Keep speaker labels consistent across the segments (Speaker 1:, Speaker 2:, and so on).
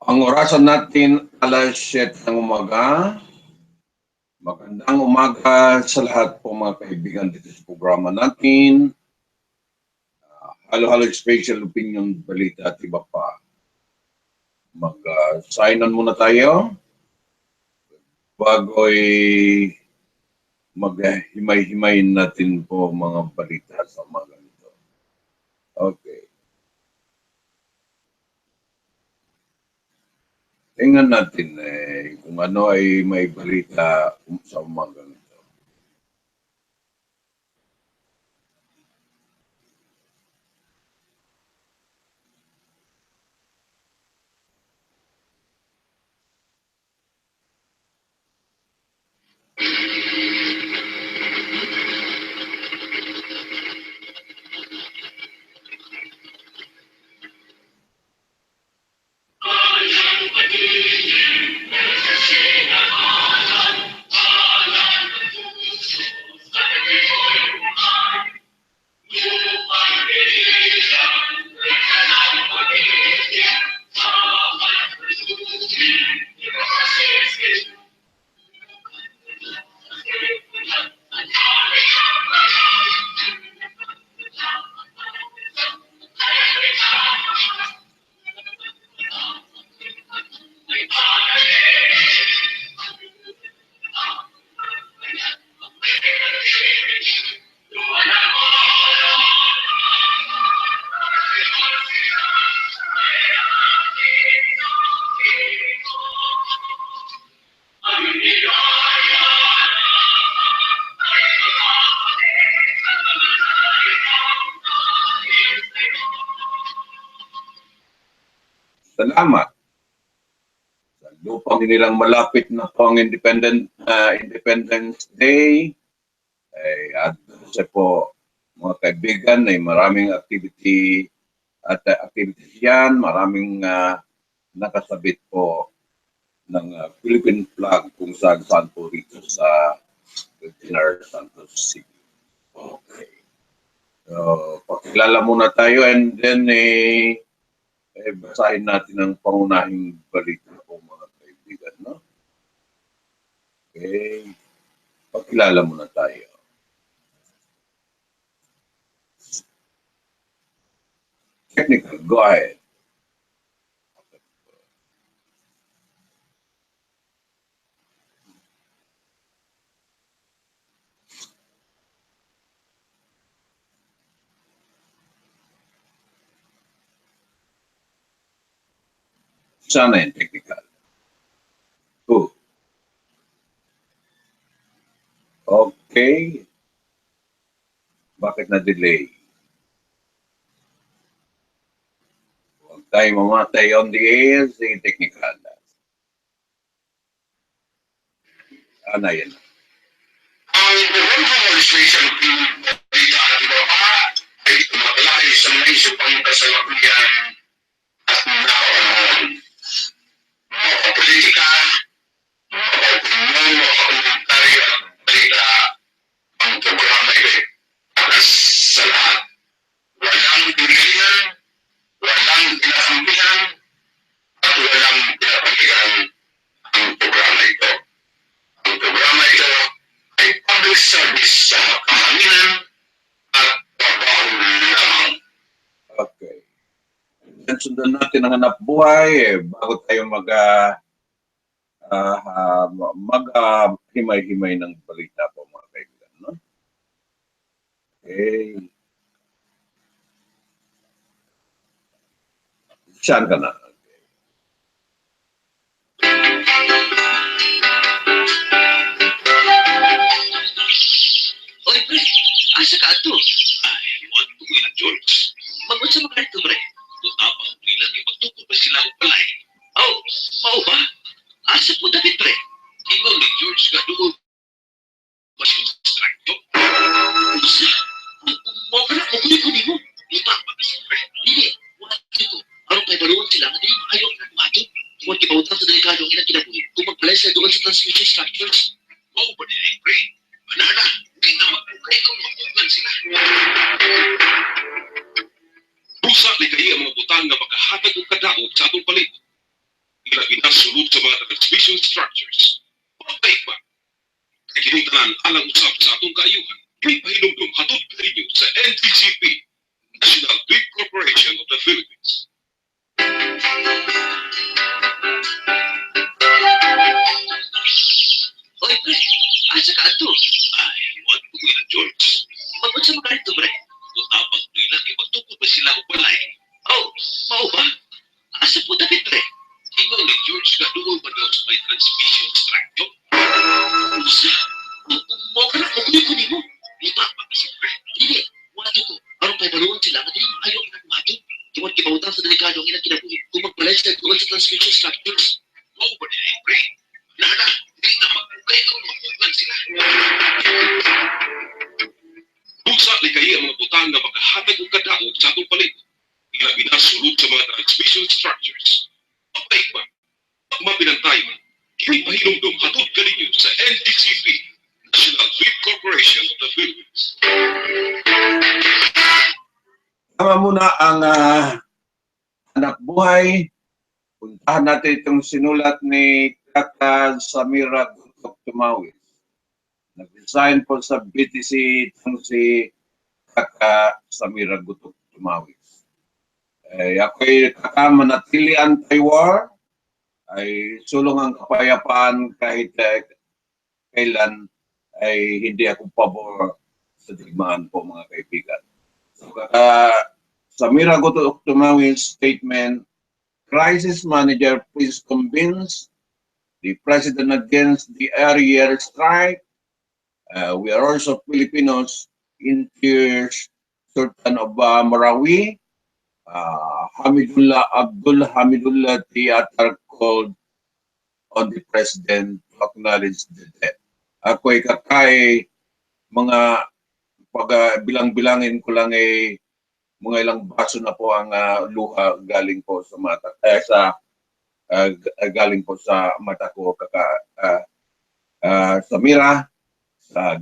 Speaker 1: Ang orasan natin alas 7 ng umaga. Magandang umaga sa lahat po mga kaibigan dito sa programa natin. Halo-halo special opinion, balita at iba pa. Mag-sign on muna tayo bago'y maghimay-himay natin po mga balita sa umaga nito. Okay. Tingnan natin kung ano ay may balita sa umaga nito. Salamat. Sa lupang nilang malapit na po ang Independence Day, at sa po mga kaibigan ay maraming activities yan, maraming nakasabit po ng Philippine flag kung saan po rito sa General Santos City. Okay. So, pakilala muna tayo and then basahin natin ang pangunahing balita po mga kaibigan, no? Okay. Pakilala muna tayo. Technical, go ahead. Sana yung technical. Good. Okay. Bakit na-delay? Huwag tayo mamatay on the air, sige technical. Ano yan?
Speaker 2: Ang halo-halo special balita at iba pa ay tumatalakay sa mga isyu pang kasalukuyan at napanahon. Mga politika, mga opinyon, mga komentaryo at balita ang programa ito para sa lahat. Walang pilihan, walang pinakampihan, at walang pinapaligan ang programa ito. Ang programa ito ay public service sa kahanginan at trabaho lamang.
Speaker 1: Okay. Then sundan natin ang hanap buhay bago tayo himay-himay ng balita po mga kaibigan, no? Okay. Saan ka na? Okay.
Speaker 3: Oy, pre, asa ka ato? Ay, iwan ko na, George. Magod sa mga ito, pre. Tutapang nila, ipagtukod pa sila o palay. Oh, mao ba? Asa po David, pre? Ikaw ni George ka doon. Mas yung strike Usa? Mao ka na, kukunin mo. Utang pa kasi, pre. Dili, wala ko. Aron tayo baluan sila, hindi makayo na kumatod. Kung ipautang sa delikado ang ilang kinabuhi, kung magpalay sa doon sa transmission structures. Mao ba niya, pre? Manana, hindi na magpukay kung makunan sila. Busa ni kayo ang mga butang na makahatag o kadaot sa atong palibot. ilabi na sulod sa mga transmission structures. Pagkaig ba? Kaya kinitanan alang usap sa atong kaayuhan, kay pahinumdum hatod kaninyo sa NTCP, National Grid Corporation of the Philippines. Oy, pre, asa ka ato? Ay, what ko na, George? Magod sa mga rito, pre. Tutapang nila, ipagtukod ba sila o balay? Oh, mao ba? Asa po David, pre? Ingon ni George ka doon ba daw sa may transmission structure? Usa, mo ka na, kukunin ko nimo. Di ba, pag-isip, pre? Hindi, wato ko. Arong tayo baluan sila, nga din maayaw ka na wato. Tiwan kipawutang sa delikado ang ilang kinabuhi. Kung magbalay sila doon sa transmission structures. Mao ba nila, pre? Nana, hindi na magpugay kung mapugan sila. Busa ni kayo ang mga butang na makahatag o kadaog sa atong paligid. Ilabi na sulod sa mga transmission structures. Pagpaig ba? Pag mapinantayon, kini pahinumdum hatod kaninyo sa NTCP, National Grid Corporation of the Philippines.
Speaker 1: Tama muna ang anak buhay. Puntahan natin itong sinulat ni Kaka Samira Gutok Tumawis. Nag-resign po sa BTC itong si Kaka Samira Gutok Tumawis. Ako'y manatili anti-war, ay sulong ang kapayapaan kahit kailan ay hindi ako pabor sa digmaan po mga kaibigan. So, Samira Gutok Tumawis statement, crisis manager, please convince the president against the earlier strike. We are also Filipinos in tears. Sultan of Marawi, Abdul Hamidullah Theater called on the president to acknowledge the death. Ako'y kakay mga bilang-bilangin ko lang mga ilang baso na po ang luha galing po sa mata galing po sa mata ko Samira sa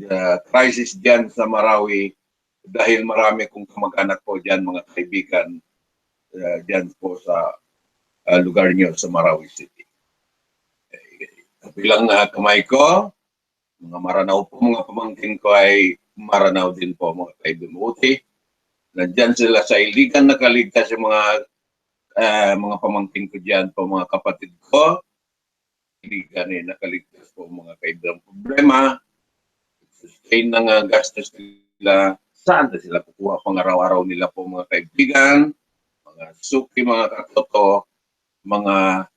Speaker 1: crisis diyan sa Marawi dahil marami kong kamag-anak po diyan mga kaibigan diyan po sa lugar niyo sa Marawi City. Bilang kamay ko, mga maranaw po, mga pamangkin ko ay maranaw din po mga kaibigan. Nandyan sila sa iligan, nakaligtas yung mga pamangkin ko dyan po, mga kapatid ko. Iligan nakaligtas po mga kaibigan. Problema, sustain ng gastos nila, saan na sila kukuha pang araw-araw nila po mga kaibigan, mga suki, mga katoto, mga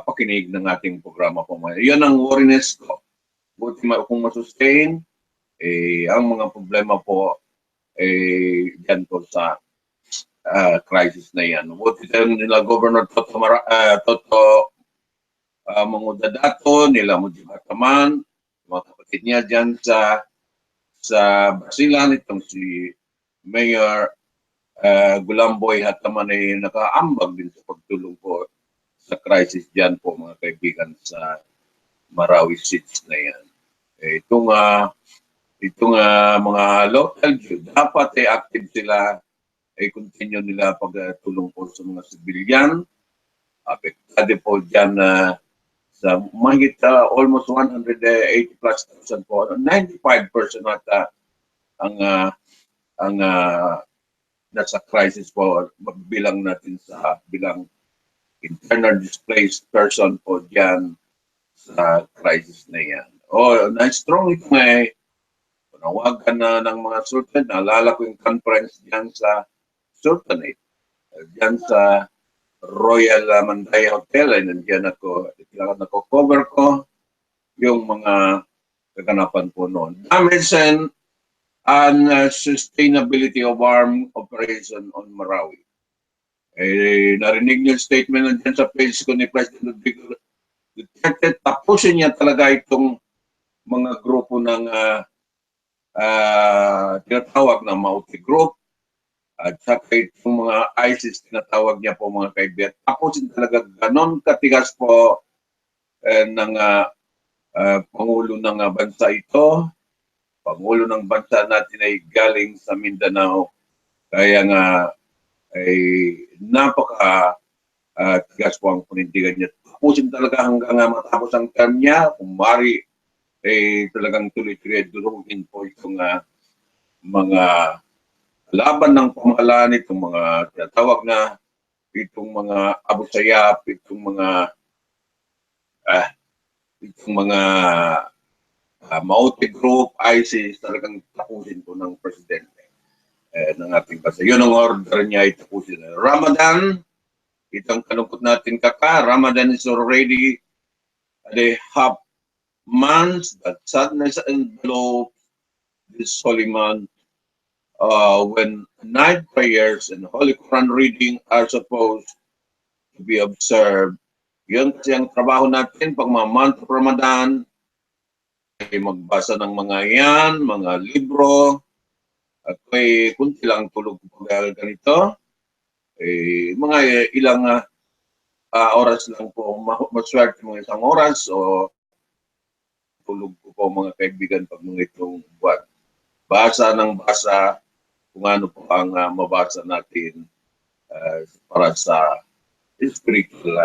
Speaker 1: pakinig ng ating programa po. Yan ang worriness ko. Buti kung masustain, ang mga problema po dyan po sa crisis na yan. Buti nila Governor Toto Mangudadato, nila Mujibataman, mga kapatid niya dyan sa Basilan, itong si Mayor Gulamboy Hataman ay nakaambag din sa pagtulong po sa crisis dyan po mga kaibigan sa Marawi City na yan. Itong mga local Jew, dapat ay active sila, ay continue nila pagtulong po sa mga civilian. Apektado po dyan sa mahigit almost 180 plus thousand po, 95% ata ang nasa crisis po, bilang natin sa bilang internal displaced person po dyan sa crisis na yan. Na-strong ito nga panawagan na ng mga sultan. Naalala ko yung conference diyan sa Sultanate. Diyan sa Royal Mandaya Hotel. Ay nandiyan cover ko yung mga kaganapan po noon. Damage and sustainability of armed operation on Marawi. Narinig niyo yung statement nandiyan sa page ko ni President Rodrigo Duterte. Tapusin niya talaga itong mga grupo ng tinatawag na Mauti Group at saka itong mga ISIS tinatawag niya po mga kaibigan. Tapusin talaga ganon katigas po ng Pangulo ng bansa ito. Pangulo ng bansa natin ay galing sa Mindanao. Kaya nga ay napaka tigas po ang panindigan niya. Tapusin talaga hanggang matapos ang term niya. Kung mari, talagang tuloy-tuloy durugin po itong mga laban ng pamahalaan, itong mga tinatawag na itong mga Abu Sayyaf, itong mga Maute Group, ISIS, talagang tapusin po ng presidente ng ating bansa. Yun ang order niya, itapusin. Ramadan, itong kalungkot natin Ramadan is already a half month that sadness envelopes this holy month when night prayers and Holy Quran reading are supposed to be observed. Yun kasi ang trabaho natin pag month of Ramadan, ay magbasa ng mga libro, at may kunti lang tulog ko dahil ganito. Mga ilang oras lang po, maswerte mga isang oras o tulog ko po mga kaibigan pag mga itong buwan. Basa ng basa kung ano po ang mabasa natin para sa spiritual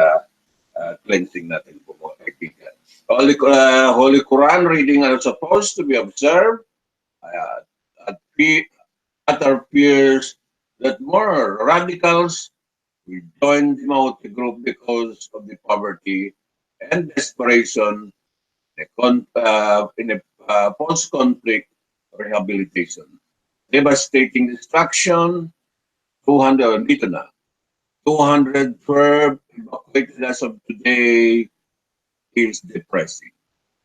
Speaker 1: cleansing natin po mga kaibigan. Holy Quran reading are supposed to be observed at our fears that more radicals will join the Maute group because of the poverty and desperation in a post-conflict rehabilitation. Devastating destruction, 200 dito na. 200 verb evacuated as of today is depressing.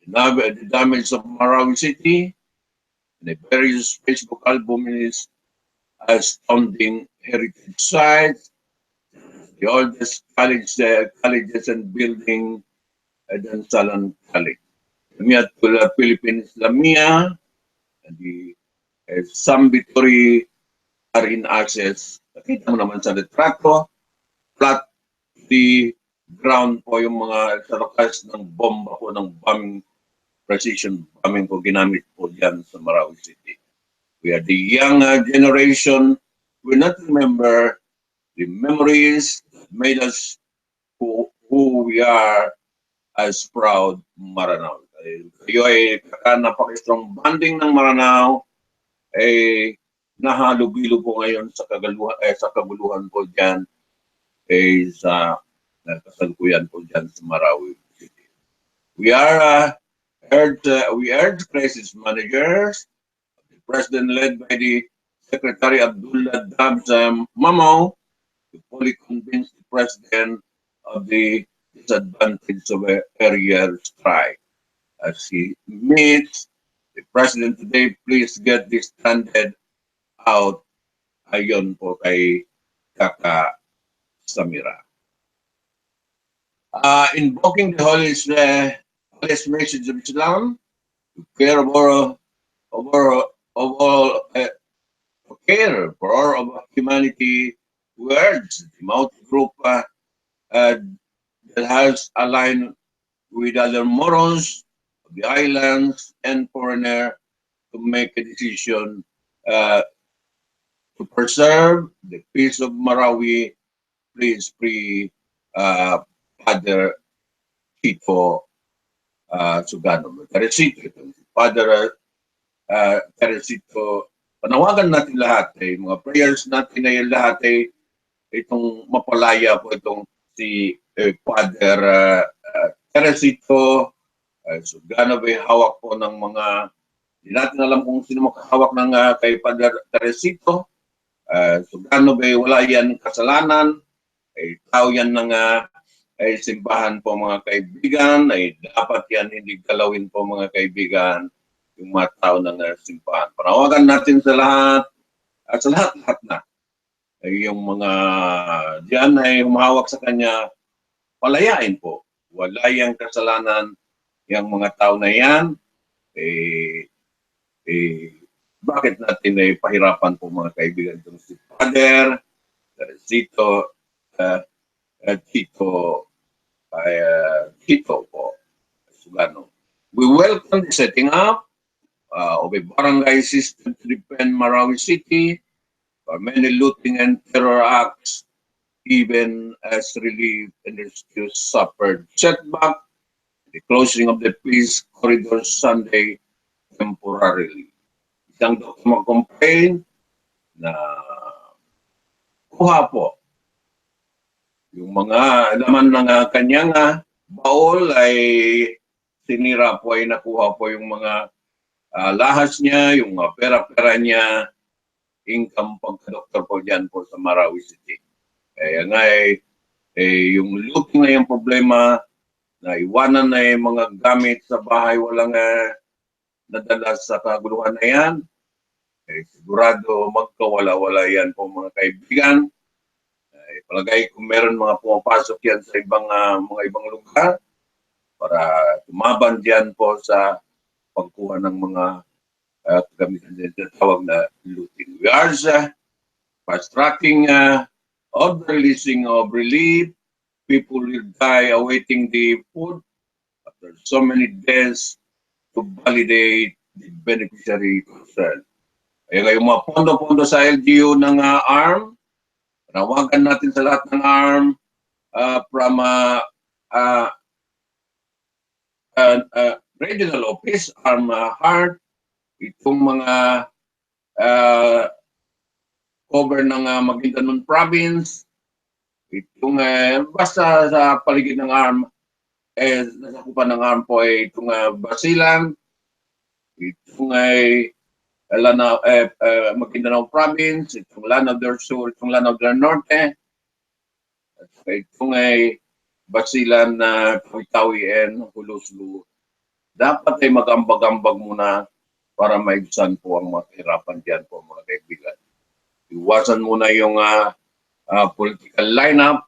Speaker 1: The damage of Marawi City and a various Facebook album is astounding heritage sites, the oldest colleges and building, Dansalan College. Jamia Philippine Islamia and the Sambitory are in access. Nakita mo naman sa retrato, flat the ground po yung mga sa lakas ng bomba po ng bombing, precision bombing po ginamit po dyan sa Marawi City. We are the young generation. We not remember the memories that made us who we are as proud Maranao. Kayo ay napaka-strong banding ng Maranao ay nahalubilo po ngayon sa kaguluhan po dyan sa kasalukuyan po dyan sa Marawi City. We urge crisis managers, the president led by the Secretary Abdullah Mamaw, to fully convince the president of the disadvantage of a aerial strike. As he meets the president today, please get this stranded out ayon po kay Kaka Samira. Invoking the holiest message of Islam, to care care for all of humanity, words the Maute group that has aligned with other morons of the islands and foreigner to make a decision to preserve the peace of Marawi. Please free Father Tito Sugano. Father Teresito, panawagan natin lahat mga prayers natin ay lahat itong mapalaya po itong si Father Teresito Sugano ay hawak po ng mga, hindi natin alam kung sino makahawak ng kay Father Teresito. Sugano ay wala yan kasalanan, ay tao yan ng ay simbahan po mga kaibigan, ay dapat yan hindi galawin po mga kaibigan yung mga tao ng simbahan. Panawagan natin sa lahat, at sa lahat-lahat na, ay yung mga diyan ay humahawak sa kanya, palayain po. Wala yung kasalanan yung mga tao na yan, bakit natin ay pahirapan po mga kaibigan itong si Father Tito po Sugano. We welcome the setting up of a barangay system to defend Marawi City many looting and terror acts, even as relief and rescue suffered setback. The closing of the peace corridor Sunday temporarily. Isang doktor mag-complain na kuha po yung mga laman ng kanyang baol ay sinira po, ay nakuha po yung mga lahas niya, yung pera-pera niya, income pagka-doktor po dyan po sa Marawi City. Kaya nga yung looting na yung problema, na iwanan na yung mga gamit sa bahay, walang nadala sa kaguluhan na yan, sigurado magkawala-wala yan po mga kaibigan. Palagay kung meron mga pumapasok yan sa ibang mga ibang lugar para tumaban diyan po sa pagkuha ng mga kagamitan na tawag na looting. We are fast-tracking of the releasing of relief. People will die awaiting the food after so many deaths to validate the beneficiary concern. Kaya yung mga pondo-pondo sa LGU ng ARM, nawagan natin sa lahat ng ARM from regional office, ARM Heart, itong mga cover ng Maguindanao Province, itong basta sa paligid ng ARM, nasakupan ng ARM po ay itong Basilan, itong Maguindanao Province, itong Lanao del Sur, itong Lanao del Norte, at itong Basilan na Tawi-Tawi and Huluslu. Dapat ay mag-ambag-ambag muna para maibsan po ang mga kahirapan dyan po mga kaibigan. Iwasan muna yung political lineup.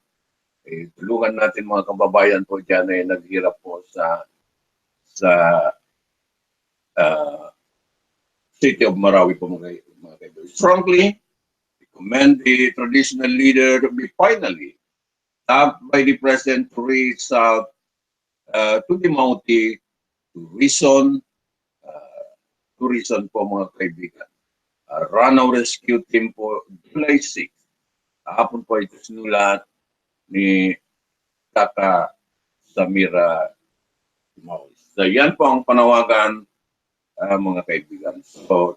Speaker 1: Tulungan natin mga kababayan po dyan ay naghirap po sa City of Marawi po mga kaibigan. Strongly commend the traditional leader to be finally tapped by the President to reach out to the Mauti to reason po mga kaibigan. Ranao Rescue Team po July 6. Hapon po ito sinulat ni Tata Samira Mauis. So yan po ang panawagan mga kaibigan. So,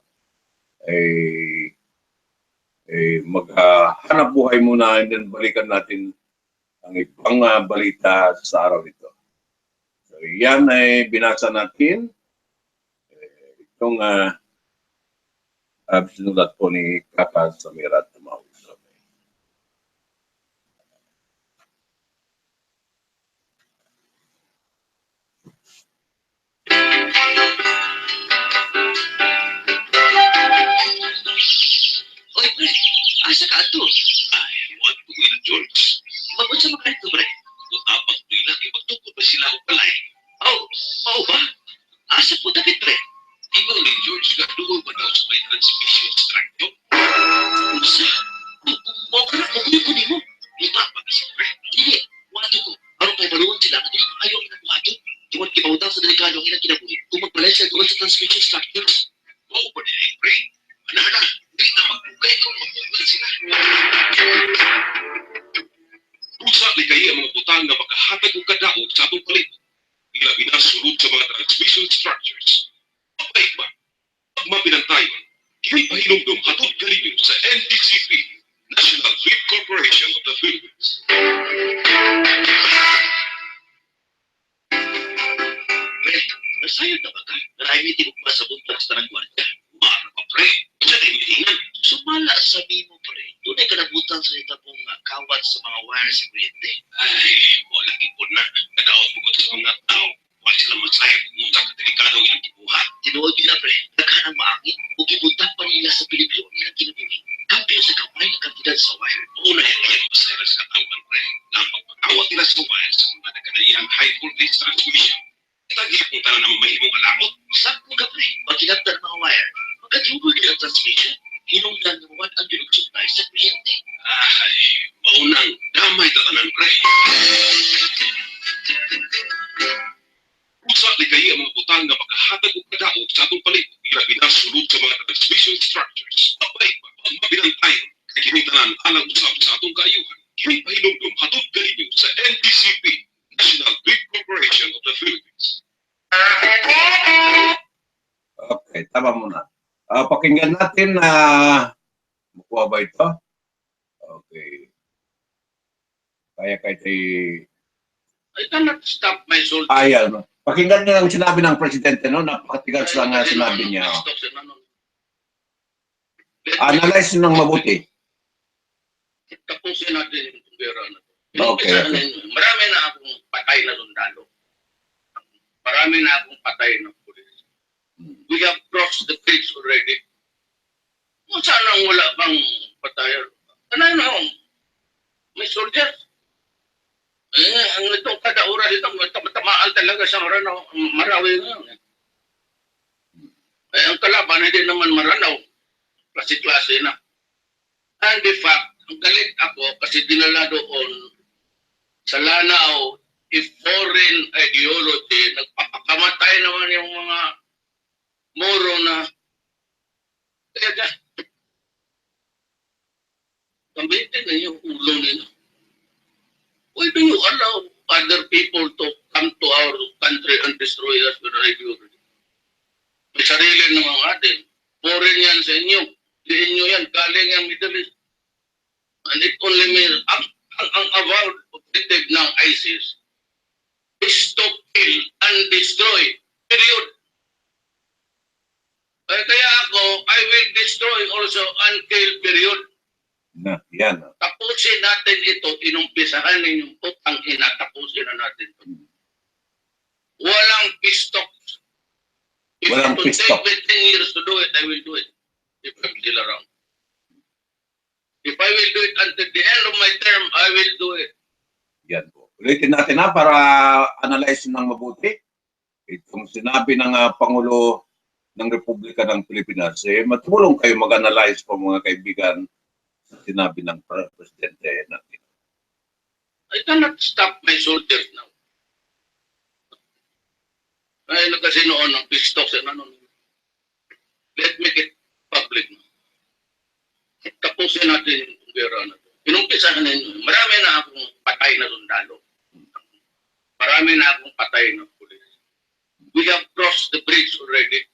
Speaker 1: maghanap buhay muna and then balikan natin ang ibang balita sa araw nito. So, yan ay binasa natin. Itong sinulat po ni Kaka Samira Mauis.
Speaker 3: Oy, pre, asa ka ato? Ay, what to win, George? Magod sa mga ito, pre. Utapang pila, magtukod ba sila o palay? Oh, ba? Asa po takit, pre? Di ba ni George ka doon ba daw sa may transmission structure? Usa? Mo ka na, maguyo ko ni mo. Utapang isa, pre. Dili, wato ko. Aron tayo baluan sila, na di ba ayaw inabuhato? Tungkol kibawdaw sa delikado ang inabuhi. Kung magbalay siya doon sa transmission structures. Oo ba niya, pre? Ano? Di na magpugay kung magpugay sila. Usa ni kaya mga butang na makahatag og kadaog sa atong palit. Ilabi na sulod sa mga transmission structures. Mapait ba? Pag mapinantayon, kini pahinumdum hatod kalinyo sa NDCP, National Grid Corporation of the Philippines. Pre, nasayod na ba ka? Marami tinugma sa buntag sa tanang gwardiya. Mara pa, pre. Sa timitingan. Sumala sabi mo, pre. Doon ay kanabutan sa itapong kawat sa mga wire sa kuryente. Ay, wala kipon na. Nadaot mo ko sa mga tao. Wala sila masayang pumunta ka delikado ng kibuha. Tinuod nila, pre. Naghanang maangin. O kibuntag pa nila sa Pilipino nilang kinabuhi. Kampiyon sa kamay ng kantidad sa wire. Una yung kaya masayang sa katawan, pre. Lamang pagkawat nila sa wire sa mga nagkanayang high voltage transmission. Itagya kung tanan na mahimong alakot. Sakto ka, pre. Pagkinagtan ng mga wire. Magkatubol nila ang transmission. Hinungdan naman ang dinugsugnay sa kliyente. Ay, maunang damay tatanan, pre. Usa ni kaya mga butang na makahatag og kadaog sa atong palit. Ilabi na sulod sa mga transmission structures. Mapait pa, mapinantayon. Kini tanan alang usab sa atong kaayuhan. Kini pahinumdum hatod galibig sa NDCP, National Grid Corporation of the Philippines.
Speaker 1: Okay, tama muna. Pakinggan natin na makuha ba ito? Okay. Kaya
Speaker 3: I cannot stop my soul.
Speaker 1: ayan. Pakinggan niyo ang sinabi ng presidente, no? Napakatigas lang nga sinabi niya. Analyze nyo ng mabuti.
Speaker 3: Tapusin natin yung pera na to.
Speaker 1: Okay.
Speaker 3: Marami na akong patay na sundalo. Marami na akong patay na pulis. We have crossed the bridge already. Kung saan ang wala bang patayan? Ano, may soldiers. Ang itong kada oras ito, tamaan talaga sa maranaw. Marawi nga. Ang kalaban, hindi naman maranaw. Klase-klase na. And the fact, ang galit ako kasi dinala doon sa Lanao, if foreign ideology, nagpapakamatay naman yung mga Moro na kaya dyan, gamitin na yung ulo nila. Why do you allow other people to come to our country and destroy us with ideology? May sarili naman atin. Foreign yan sa inyo. Di inyo yan. Galing ang Middle East. And it only means, ang avowed objective ng ISIS is to kill and destroy. Period. Kaya ako, I will destroy also and kill. Period.
Speaker 1: Na, yan.
Speaker 3: Tapusin natin ito, inumpisahan ninyong putang ina, tapusin na natin ito. Walang pistok. If
Speaker 1: Walang
Speaker 3: it will
Speaker 1: pistok.
Speaker 3: take me 10 years to do it, I will do it. If I'm still around. If I will do it until the end of my term, I will do it.
Speaker 1: Yan po. Ulitin natin na para analyze ng mabuti. Itong sinabi ng Pangulo ng Republika ng Pilipinas, matulong kayo mag-analyze po mga kaibigan sa sinabi ng Presidente natin.
Speaker 3: I cannot stop my soldiers now. Ay, kasi noon ang pistok sa nanon. Let me get public now. Tapusin natin yung pera na ito. Inumpisahan ninyo. Marami na akong patay na sundalo. Marami na akong patay na pulis. We have crossed the bridge already.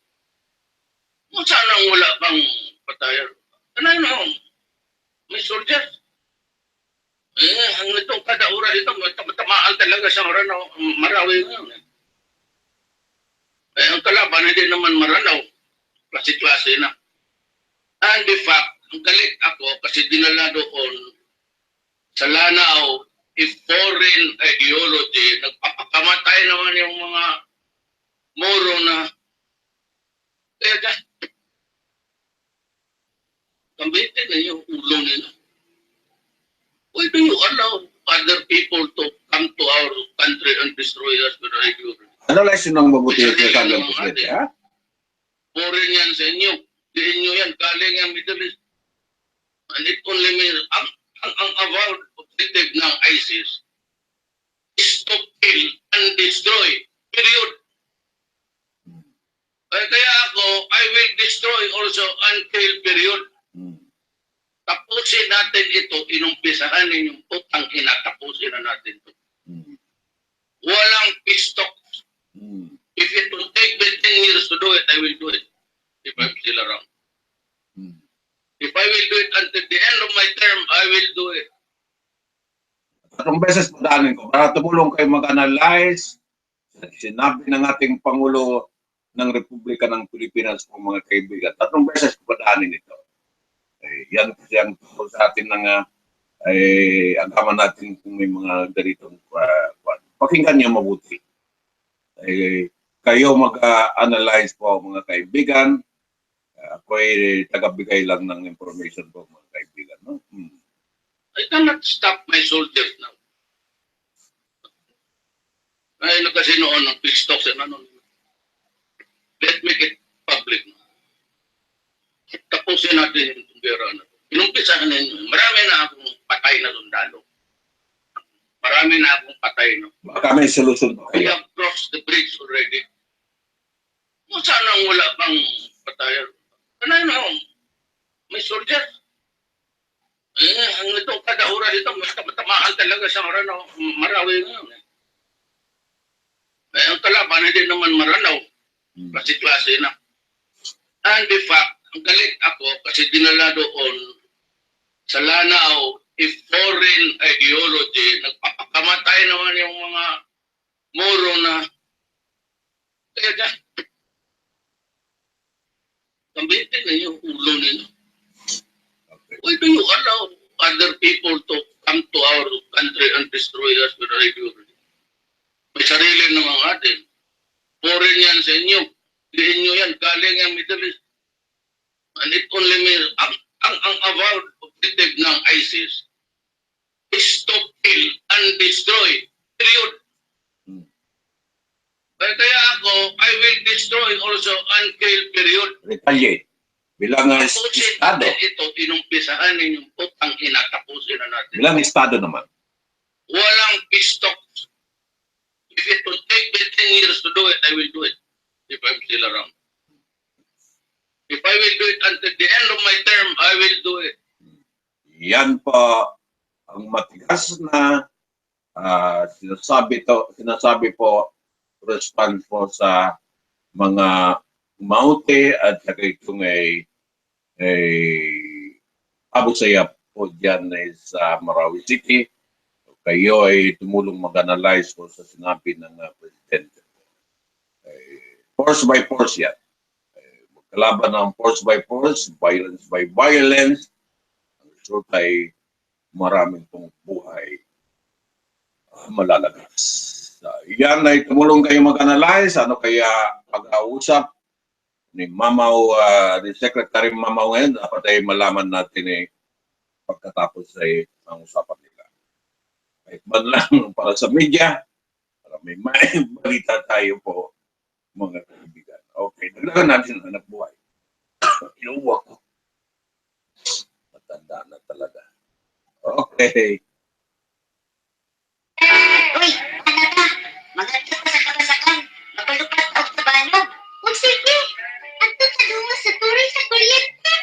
Speaker 3: Kung saan ang wala bang patayan? Ano, may soldiers. Ang itong kada oras ito, tamaan talaga sa maranaw. Marawi nga. Ang kalaban, hindi naman maranaw. Klase-klase na. And the fact, ang galit ako kasi dinala doon sa Lanao, if foreign ideology, nagpapakamatay naman yung mga Moro na kaya dyan, gamitin na yung ulo nila. Why do you allow other people to come to our country and destroy us with ideology?
Speaker 1: Analyze nyo ng mabuti yung sinabi ng Presidente, ha?
Speaker 3: Foreign yan sa inyo. Di inyo yan. Galing ang Middle East. And it only means, ang avowed objective ng ISIS is to kill and destroy. Period. Kaya ako, I will destroy also and kill. Period. Tapusin natin ito, inumpisahan ninyong putang ina, tapusin na natin ito. Walang pistok. If it will take me 10 years to do it, I will do it. If I'm still around. If I will do it until the end of my term, I will do it.
Speaker 1: Tatlong beses padanin ko para tumulong kayo mag-analyze sa sinabi ng ating Pangulo ng Republika ng Pilipinas po mga kaibigan. Tatlong beses padanin ito. Yan kasi ang tungkol sa atin ng agaman natin kung may mga ganitong pakinggan niyo mabuti. Kayo mag-analyze po mga kaibigan. Ako ay tagabigay lang ng information po mga kaibigan. No?
Speaker 3: I cannot stop my soldiers now. Ay, kasi noon ang pistok sa nanon. Let me get public now. Tapusin natin yung pera na ito. Inumpisahan ninyo. Marami na akong patay na sundalo. Marami na akong patay na.
Speaker 1: Baka may solusyon pa
Speaker 3: We
Speaker 1: kayo.
Speaker 3: have crossed the bridge already. Kung saan ang wala bang patayan? Ano, may soldiers.
Speaker 2: Ang itong kada oras ito, mas matamaan talaga sa Marawi ngayon. Ang kalaban, hindi naman Maranaw. Klase-klase na. And the fact, ang galit ako kasi dinala doon sa Lanao, if foreign ideology, nagpapakamatay naman yung mga Moro na kaya dyan. Kambitin na yung ulo nila. Why do you allow other people to come to our country and destroy us with ideology? May sarili namang atin. Foreign yan sa inyo. Hindi inyo yan. Galing ang Middle East. And it only means, ang avowed objective ng ISIS is to kill and destroy. Period. Kaya ako, I will destroy also and kill. Period.
Speaker 1: Retaliate. Bilang estado.
Speaker 2: Ito, inumpisahan ninyong putang inatapusin na natin.
Speaker 1: Bilang estado naman.
Speaker 2: Walang pistok. If it will take me 10 years to do it, I will do it. If I'm still around. If I will do it until the end of my term, I will do it.
Speaker 1: Yan po ang matigas na sinasabi po response po sa mga Maute at saka itong Abu Sayyaf po dyan sa Marawi City. Kayo ay tumulong mag-analyze po sa sinabi ng Presidente. Force by force yan. Magkalaban ng force by force, violence by violence. Ang result ay maraming pong buhay malalagas. Yan ay tumulong kayo mag-analyze. Ano kaya pag-ausap ni Mamaw, ni Secretary Mamaw ngayon, dapat ay malaman natin pagkatapos ay ang usapan nila. Kahit man lang para sa media, para may balita tayo po, mga kaibigan. Okay, naglagan natin ang anak buhay. Inuwa ko. Matanda na talaga. Okay.
Speaker 4: Uy, ano ba? Maganda pa sa kabasakan. Mapalupat o tabanog. O sige, ato sa dungo sa tuloy sa kuryente.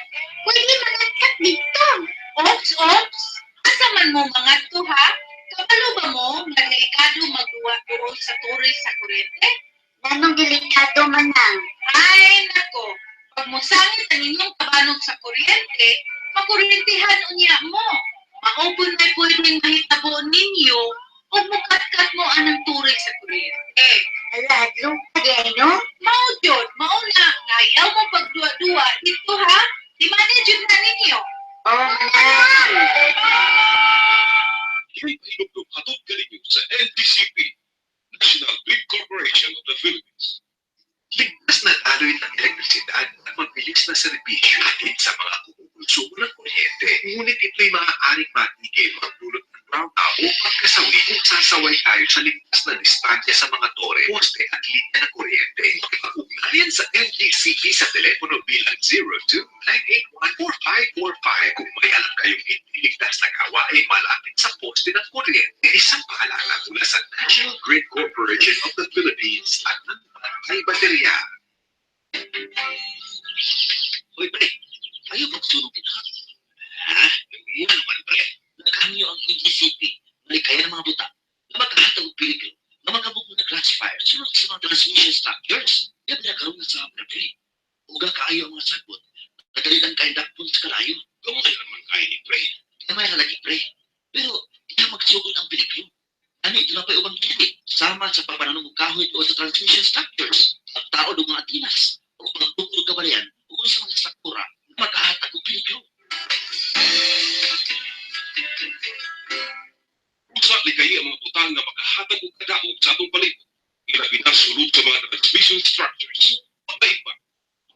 Speaker 4: Pwede mangatkat dito.
Speaker 5: Ops. Asa man mo mga to ha? Kabalo ba mo nga delikado magduwa doon sa turis sa kuryente?
Speaker 4: Nanong delikado man lang.
Speaker 5: Ay, nako. Pag musangit ang inyong kabanog sa kuryente, makuryentihan unya mo. Maupon may pwedeng mahitabo ninyo o mukatkat mo anang turis sa kuryente.
Speaker 4: Ala, hadlong pagay, no?
Speaker 5: Maudyon, mauna, ngayaw mo pagduwa-duwa dito ha? Di-manage yun na ninyo.
Speaker 4: Oh, manang.
Speaker 3: Kini pahinugdog hatod kaninyo sa NTCP, National Grid Corporation of the Philippines. Ligtas na daloy ng elektrisidad at mabilis na serbisyo hatid sa mga kumukonsumo ng kuryente. Ngunit ito'y maaaring matigil magdulot ng brownout o pagkasawi kung sasaway tayo sa ligtas na distansya sa mga tore, poste at linya ng kuryente. Ugnayan sa NTCP sa telepono bilang 02-981-4545 kung may alam kayong hindi ligtas na gawain malapit sa poste ng kuryente. Isang paalala mula sa National Grid Corporation of the Philippines at ng ay baterya. Hoy, pre. Ayaw magsunugin ha? Ha? Hindi naman, pre. Naghanyo ang NTCP. May kaya ng mga buta na magkahatag ng peligro na magkabog na classifier sunod sa mga transmission structures. Kaya pinakaroon na sa mga pre. Uga kaayo ang mga sagbot. Nagalitan kain dakpon sa kalayo. Kamay naman kain ni pre. Kamay na lagi, pre. Pero, hindi magsugod ang peligro. Ano ito na pa ubang kiti? Sama sa papananong kahoy o sa transmission structures. Ang tao ng mga tinas o pagtugtog kabalayan o sa mga struktura na magkahatag ng peligro. Usa ligaya ang mga butang na magkahatag ng kadaot sa atong palibot. Ilabi na sulod sa mga transmission structures. Patay pa.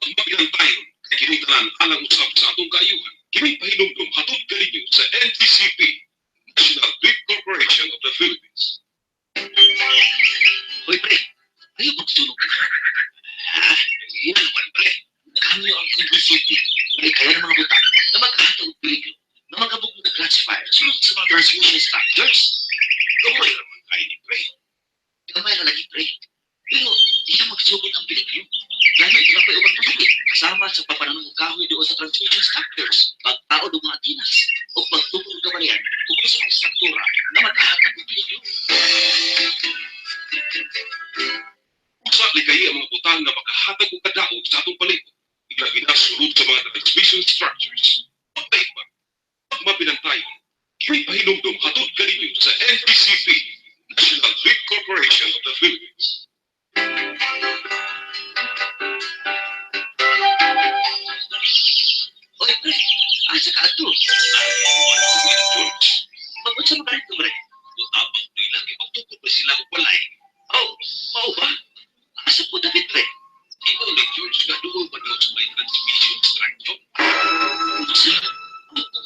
Speaker 3: Ang mabilang tayo kay kinitanan alang usap sa atong kaayuhan. Kini pahinumdum hatod kaninyo sa NTCP, National Grid Corporation of the Philippines. Hoy, pre. Ayaw magsunog ka. Ha? Hindi naman, pre. Naghanyo ang NTCP. May kaya ng mga butang na magkahatag ng peligro na magkabog na classifier sunod sa mga transmission structures. Gamay naman kayo ni pre. Gamay na lagi, pre. Pero di na magsugod ang peligro. Lalo ito na pa ubang pagigit kasama sa papananong kahoy doon sa transmission structures, pagtao ng mga tinas o pagtugtog struktura na maghahatag ng pilyo. Usa ni kaya ang mga butang na makahatag og kadaot sa atong palibot. Ilabi na sulod sa mga transmission structures. Pagpaig ba? Pagmapinantayon, kini pahinumdum hatod kaninyo sa NTCP, National Grid Corporation of the Philippines.
Speaker 2: Oy, pre, asa ka ato?
Speaker 3: Wala ko ng George.
Speaker 2: Magod sa mga ito, pre.
Speaker 3: Abang nila, ipagtukod pa sila og balay.
Speaker 2: Oh, mao ba? Asa po David, pre?
Speaker 3: Ikaw ni George nga doon pa daw sa may transmission structure.
Speaker 2: Usa?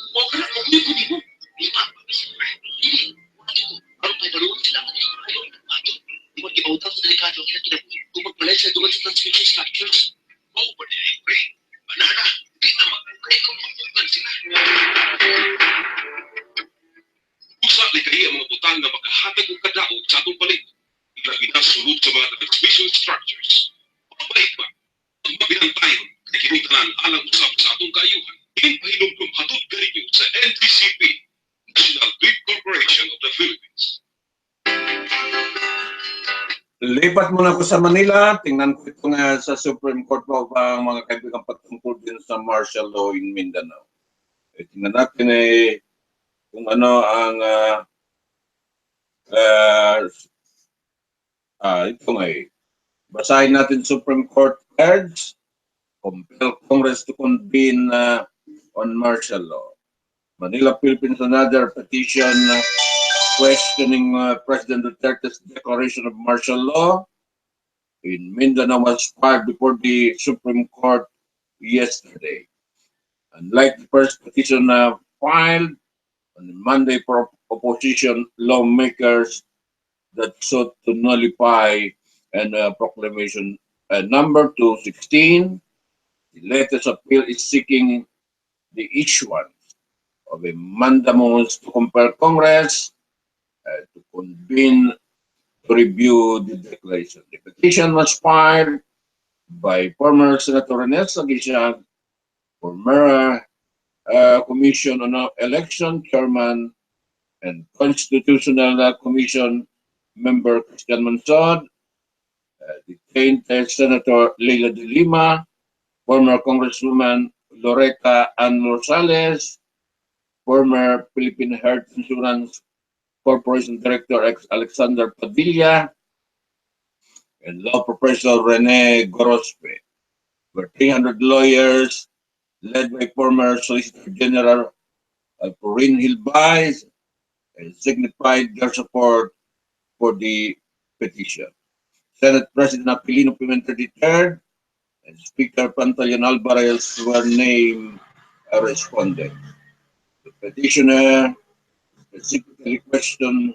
Speaker 2: Mao ka na, maguloy ko di mo.
Speaker 3: Lima pa ba sila?
Speaker 2: Dili, wala ko. Aron tayo maluwag sila ang mga ayaw ng ato. Di mo ipautang sa delikado ang ilang kinabuhi. Kung magbalay sila doon sa transmission structures.
Speaker 3: Oo ba nila, pre? Banana, di na magkukay kung magugan sila. Usa ni kaya ang mga butang na makahatag og kadaot sa atong palibot. Ilabi na sulod sa mga transmission structures. Pagpaig ba? Pagmapinantayon, kay kinutanan alang usap sa atong kaayuhan. Kini pahinumdum hatod kaninyo sa NTCP, National Grid Corporation of the Philippines.
Speaker 1: Lipat muna ko sa Manila. Tingnan ko ito nga sa Supreme Court mo ang mga kaibigan patungkol din sa martial law in Mindanao. Tingnan natin kung ano ang ito nga basahin natin Supreme Court urge compel Congress to convene on martial law. Manila, Philippines, another petition questioning President Duterte's declaration of martial law in Mindanao was filed before the Supreme Court yesterday. Unlike the first petition filed on Monday for opposition lawmakers that sought to nullify and proclamation number 216, the latest appeal is seeking the issuance of a mandamus to compel Congress to convene to review the declaration. The petition was filed by former Senator Rene Sagishan, former Commission on Election Chairman and Constitutional Commission Member Christian Mansod, detained Senator Leila de Lima, former Congresswoman Loretta Ann Rosales, former Philippine Health Insurance Corporation Director Alexander Padilla, and law professor Rene Gorospe. Were 300 lawyers led by former Solicitor General Corinne Hilbay and signified their support for the petition. Senate President Aquilino Pimentel III and Speaker Pantaleon Alvarez were named respondents. The petitioner specifically questioned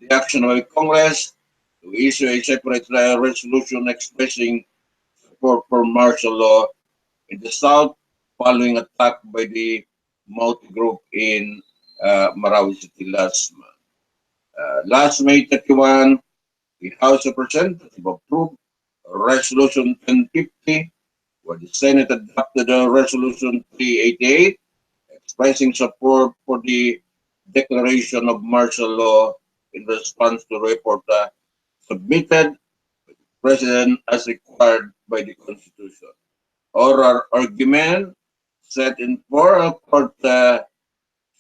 Speaker 1: the action of Congress to issue a separate resolution expressing support for martial law in the South following attack by the Mauti group in Marawi City last month. Last May 31, the House of Representatives approved Resolution 1050, where the Senate adopted Resolution 388, expressing support for the declaration of martial law in response to report submitted by the President as required by the Constitution. Oral argument set in for a court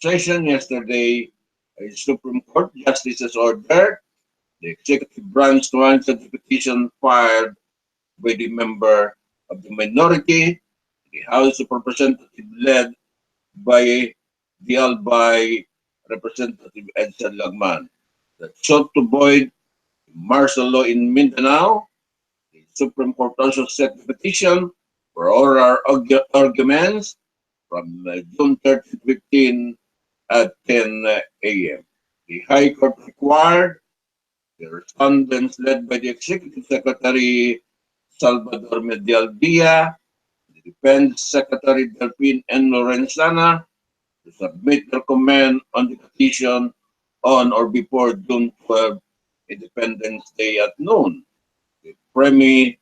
Speaker 1: session yesterday, a Supreme Court justices ordered the executive branch to answer the petition filed by the member of the minority, the House of Representatives led by the Albay Representative Edson Lagman, that sought to void martial law in Mindanao. The Supreme Court also set the petition for oral arguments from June 30 to 15 at 10 a.m. The High Court required the respondents led by the Executive Secretary Salvador Medial Dia, the Defense Secretary Delphine N. Lorenzana, to submit their comment on the petition on or before June 12, Independence Day at noon. The preliminary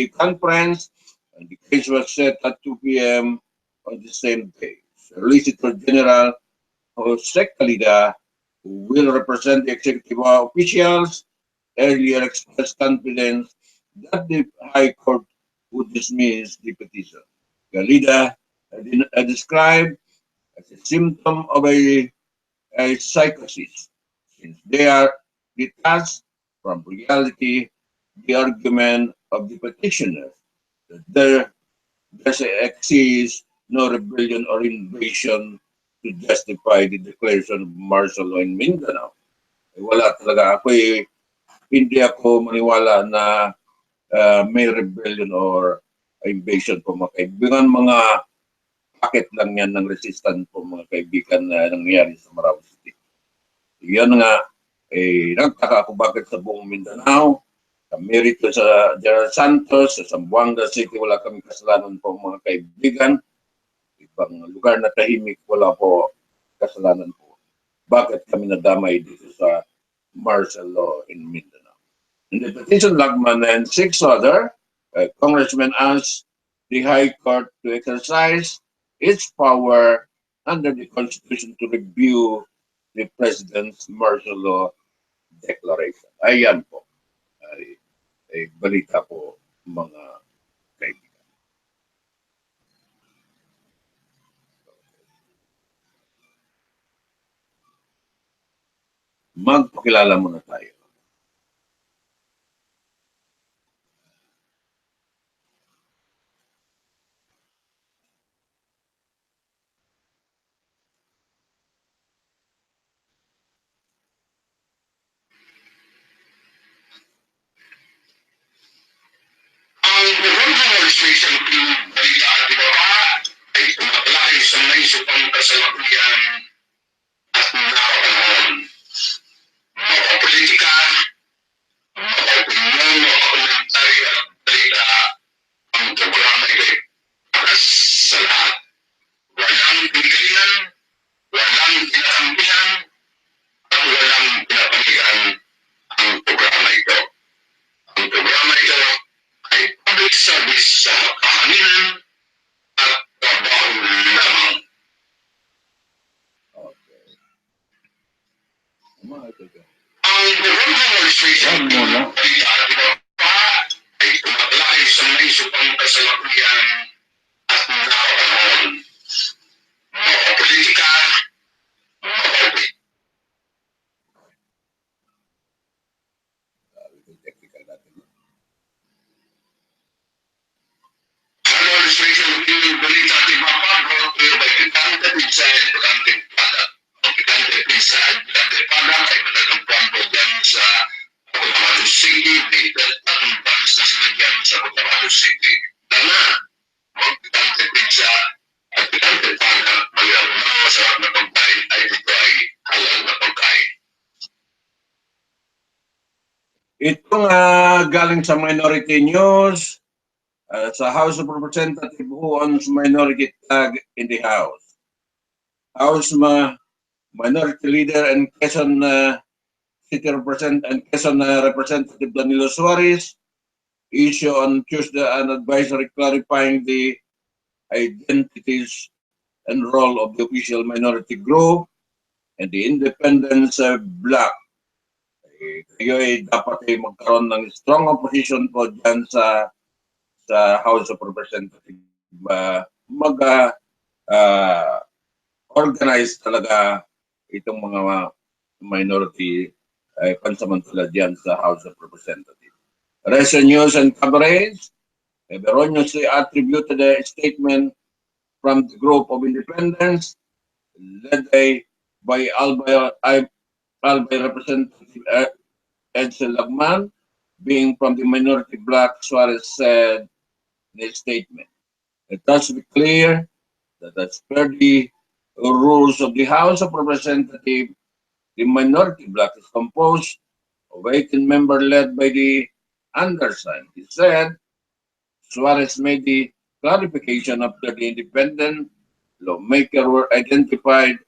Speaker 1: conference and the case was set at 2 p.m. on the same day. Solicitor General Jose Calida, who will represent the executive officials, earlier expressed confidence that the High Court would dismiss the petition. Calida described as a symptom of a psychosis, since they are detached from reality. The argument of the petitioners that there exists no rebellion or invasion to justify the declaration of martial law in Mindanao. Wala talaga. Hindi ako maniwala na may rebellion or invasion po mga kaibigan. Mga packet lang yan ng resistance po mga kaibigan na nangyari sa Marawi City. Yan nga, nagtaka ako bakit sa buong Mindanao, kami rito sa General Santos, sa Zamboanga City, wala kami kasalanan po mga kaibigan. Ibang lugar na tahimik, wala po kasalanan po. Bakit kami nadamay dito sa martial law in Mindanao? In the petition, Lagman and 6 other congressmen asked the High Court to exercise its power under the Constitution to review the President's martial law declaration. Ayan po. Ay balita po mga kaibigan. Magpakilala muna tayo.
Speaker 2: Ang program ng registration ng balita at ibaba ay tumatalakay sa naisipang kasalukuyan at nakapanahon. Mga politika, mga opinyon, mga komentaryo at balita, ang programa ay para sa lahat. Walang pinagalingan, walang pinakampihan, at walang pinapanigan ang programa ito. Ang programa ito ay public service sa kahanginan at trabaho lamang.
Speaker 1: Okay. Mga kaibigan.
Speaker 2: Ang program ng registration
Speaker 1: Yan muna.
Speaker 2: ng balita at ibaba ay tumatalakay sa naisipang kasalukuyan at nakapanahon. Mga politika, mga opinyon,
Speaker 1: Technical natin.
Speaker 2: Ang registration ng balita at ibaba brought to you by Picante Pizza and Picante Pada. Ang Picante Pizza at Picante Pada ay managagpuan po dyan sa Cotabato City. May tatang branch na sila dyan sa Cotabato City. Tama, ang Picante Pizza at Picante Pada mayroon ng masarap na pagkain ay ito ay halal na pagkain.
Speaker 1: Itong galing sa Minority News, sa House of Representatives who owns minority tag in the House. House Minority Leader and Quezon City Representative Danilo Suarez issue on Tuesday an advisory clarifying the identities and role of the official minority group and the independence bloc. Kayo ay dapat ay magkaroon ng strong opposition po dyan sa House of Representatives. Organize talaga itong mga minority pansamantala dyan sa House of Representatives. Recent news and coverage, erroneously attributed a statement from the group of independents led by Albay Representative Edsel Lagman, being from the minority bloc, Suarez said in a statement. It has to be clear that as per the rules of the House of Representatives, the minority bloc is composed of 18 members led by the undersigned. He said Suarez made the clarification after the independent lawmakers were identified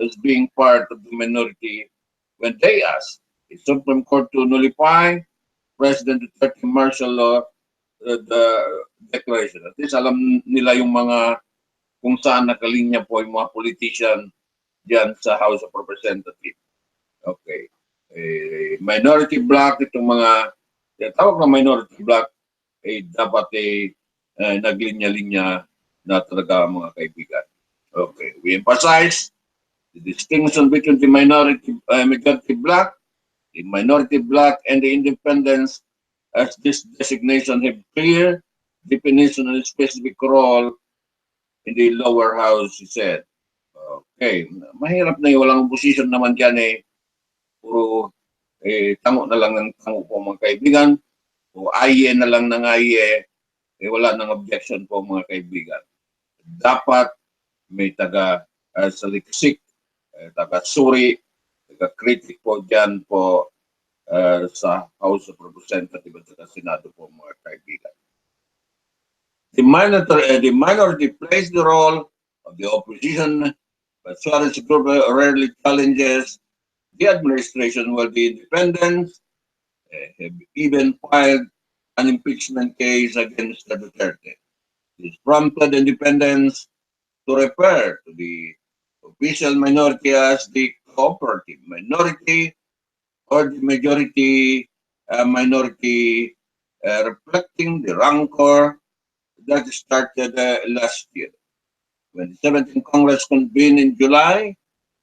Speaker 1: as being part of the minority when they asked the Supreme Court to nullify President Duterte martial law the declaration. At least alam nila yung mga kung saan nakalinya po yung mga politician diyan sa House of Representatives. Okay. Minority block, itong mga tawag na minority block, dapat naglinya-linya na talaga mga kaibigan. Okay. We emphasize the distinction between the majority block, the minority block, and the independents, as this designation have clear definition and specific role in the lower house, he said. Okay. Mahirap na yung walang opposition naman dyan puro tango na lang ng tango po mga kaibigan, o aye na lang ng aye, wala nang objection po mga kaibigan. Dapat may taga-saliksik, taga-suri, taga-critic po dyan po sa House of Representatives at sa Senado po mga kaibigan. The minority plays the role of the opposition, but Suarez group rarely challenges the administration, while the independents have even filed an impeachment case against the Duterte. This prompted independents to refer to the official minority as the cooperative minority or the majority minority, reflecting the rancor that started last year. When the 17th Congress convened in July,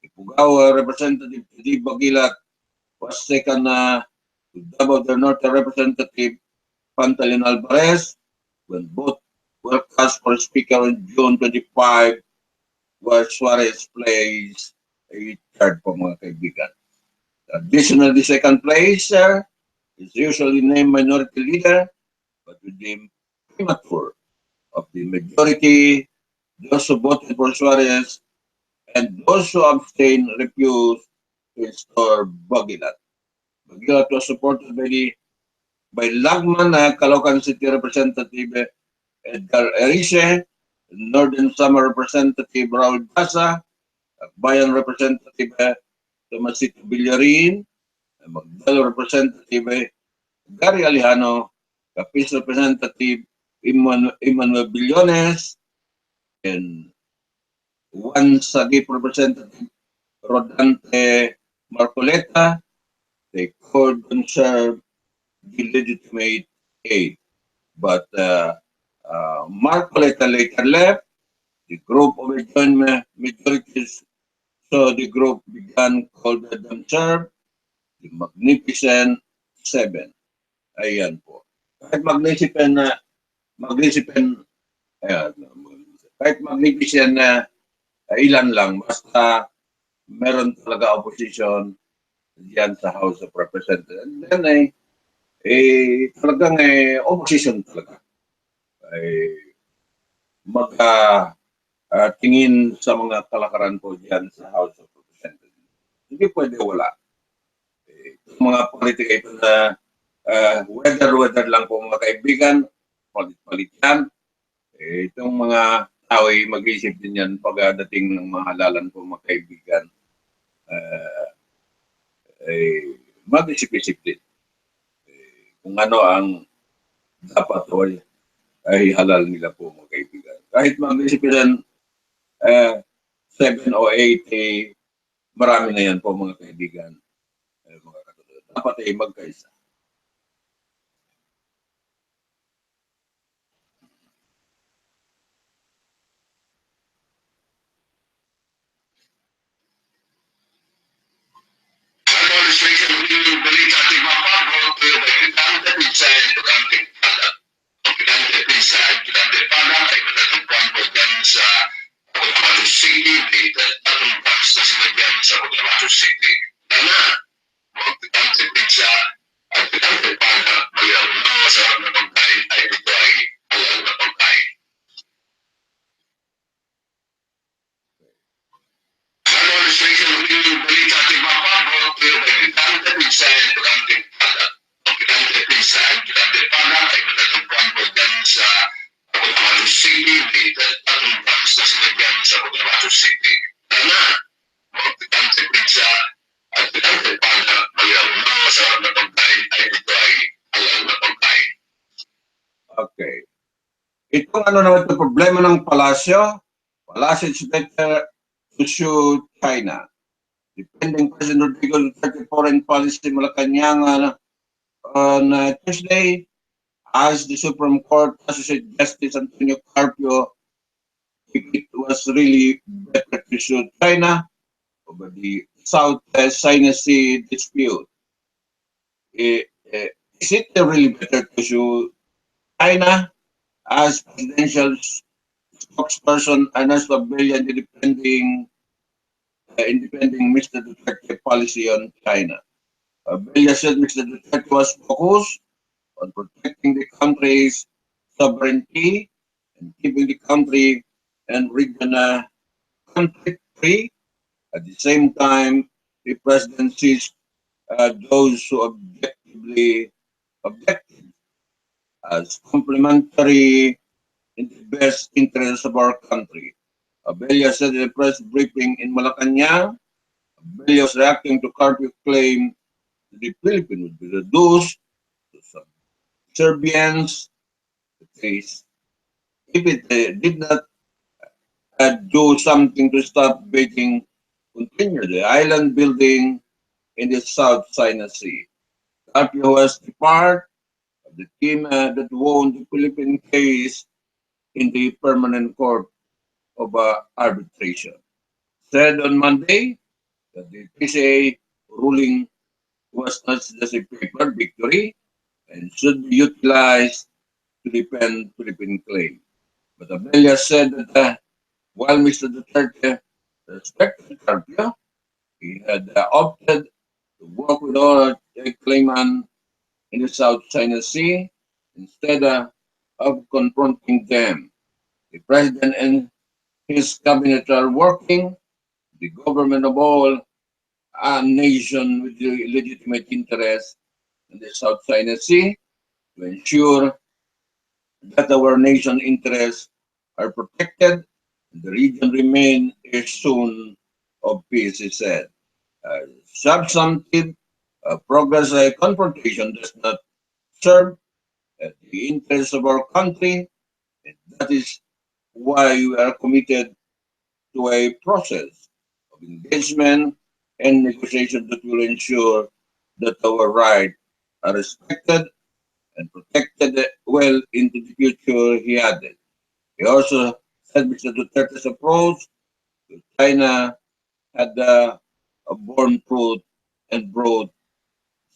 Speaker 1: Ifugao Representative T.D. Bagilat was second to double the Northern Representative Pantalin Alvarez, when both were cast for Speaker on June 25, where Suarez plays a third po mga kaibigan. Additionally, the second place is usually named Minority Leader, but with the immature of the majority, those who voted for Suarez and those who abstained refused to install Bagilat. Bagilat was supported by Lagman, Caloocan City Representative Edgar Erice, Northern Samar Representative Raul Daza, Bayan Representative Tomasito Villarin, Magdalo Representative Gary Alejano, Capiz Representative Emmanuel Billones, and one Sagip Representative Rodante Marcoleta. They could conserve the legitimate aid, but Marcoleta later left. The group of joined majorities, so the group began called themselves the Magnificent Seven. Ayan po. Kahit magnificent kahit magnificent ilan lang, basta meron talaga opposition diyan sa House of Representatives. And then talagang opposition talaga. Tingin sa mga kalakaran po diyan sa House of Representatives. Hindi pwede wala. Mga politika ito na weather lang po mga kaibigan, palit-palit yan. Itong mga tao ay mag-isip din yan pagdating ng mga halalan po mga kaibigan. Mag-isip-isip din. Kung ano ang dapat o ay halal nila po mga kaibigan. Kahit mag-isip yan 7 o 8, marami na yan po mga kaibigan. Mga katulad. Dapat ay magkaisa.
Speaker 2: Administration ng balita at mapabot pero kailangan pinsa durante pada. Kailangan pinsa durante pada ay matatagpuan po dyan sa Cotabato City, atong branch na sila dyan sa Cotabato City. Tana, kailangan pinsa at kailangan pada mayroon na masarap na pagkain ay ito ay halal na pagkain. Administration ng balita at mapabot pero kailangan pinsa durante pada. Kailangan pinsa durante pada ay matatagpuan po dyan sa Cotabato City, atong branch na sila dyan sa Cotabato City. Tana, kailangan pinsa at kailangan pada mayroon na masarap na pagkain ay ito ay halal na pagkain.
Speaker 1: Okay. Itong ano naman ito, problema ng Palasyo Inspector to sue China. Defending President Rodrigo Duterte foreign policy Malacanang on Tuesday, asked the Supreme Court Associate Justice Antonio Carpio if it was really better to sue China over the South China Sea dispute. Is it really better to sue China as presidential spokesperson Ernest Abella defending Mr. Duterte policy on China? Abella said Mr. Duterte was focused on protecting the country's sovereignty and keeping the country and region conflict free. At the same time, the president sees those who objected as complementary in the best interests of our country. Abella said in a press briefing in Malacanang, Abella was reacting to Carpio's claim that the Philippines would be reduced to subservience to case if it did not do something to stop Beijing continue the island building in the South China Sea. Carpio was the part of the team that won the Philippine case in the Permanent Court of Arbitration. Said on Monday that the PCA ruling was not just a paper victory and should be utilized to defend Philippine claim. But Abella said that while Mr. Duterte respected Carpio, he had opted to work with all claimants in the South China Sea instead of confronting them. The president and his cabinet are working the government of all a nation with the legitimate interest in the South China Sea to ensure that our nation interests are protected and the region remain a zone of peace, he said. Substantive progress confrontation does not serve the interests of our country, and that is why we are committed to a process of engagement and negotiation that will ensure that our rights are respected and protected well into the future, he added. He also said Mr. Duterte's approach to China had borne fruit and brought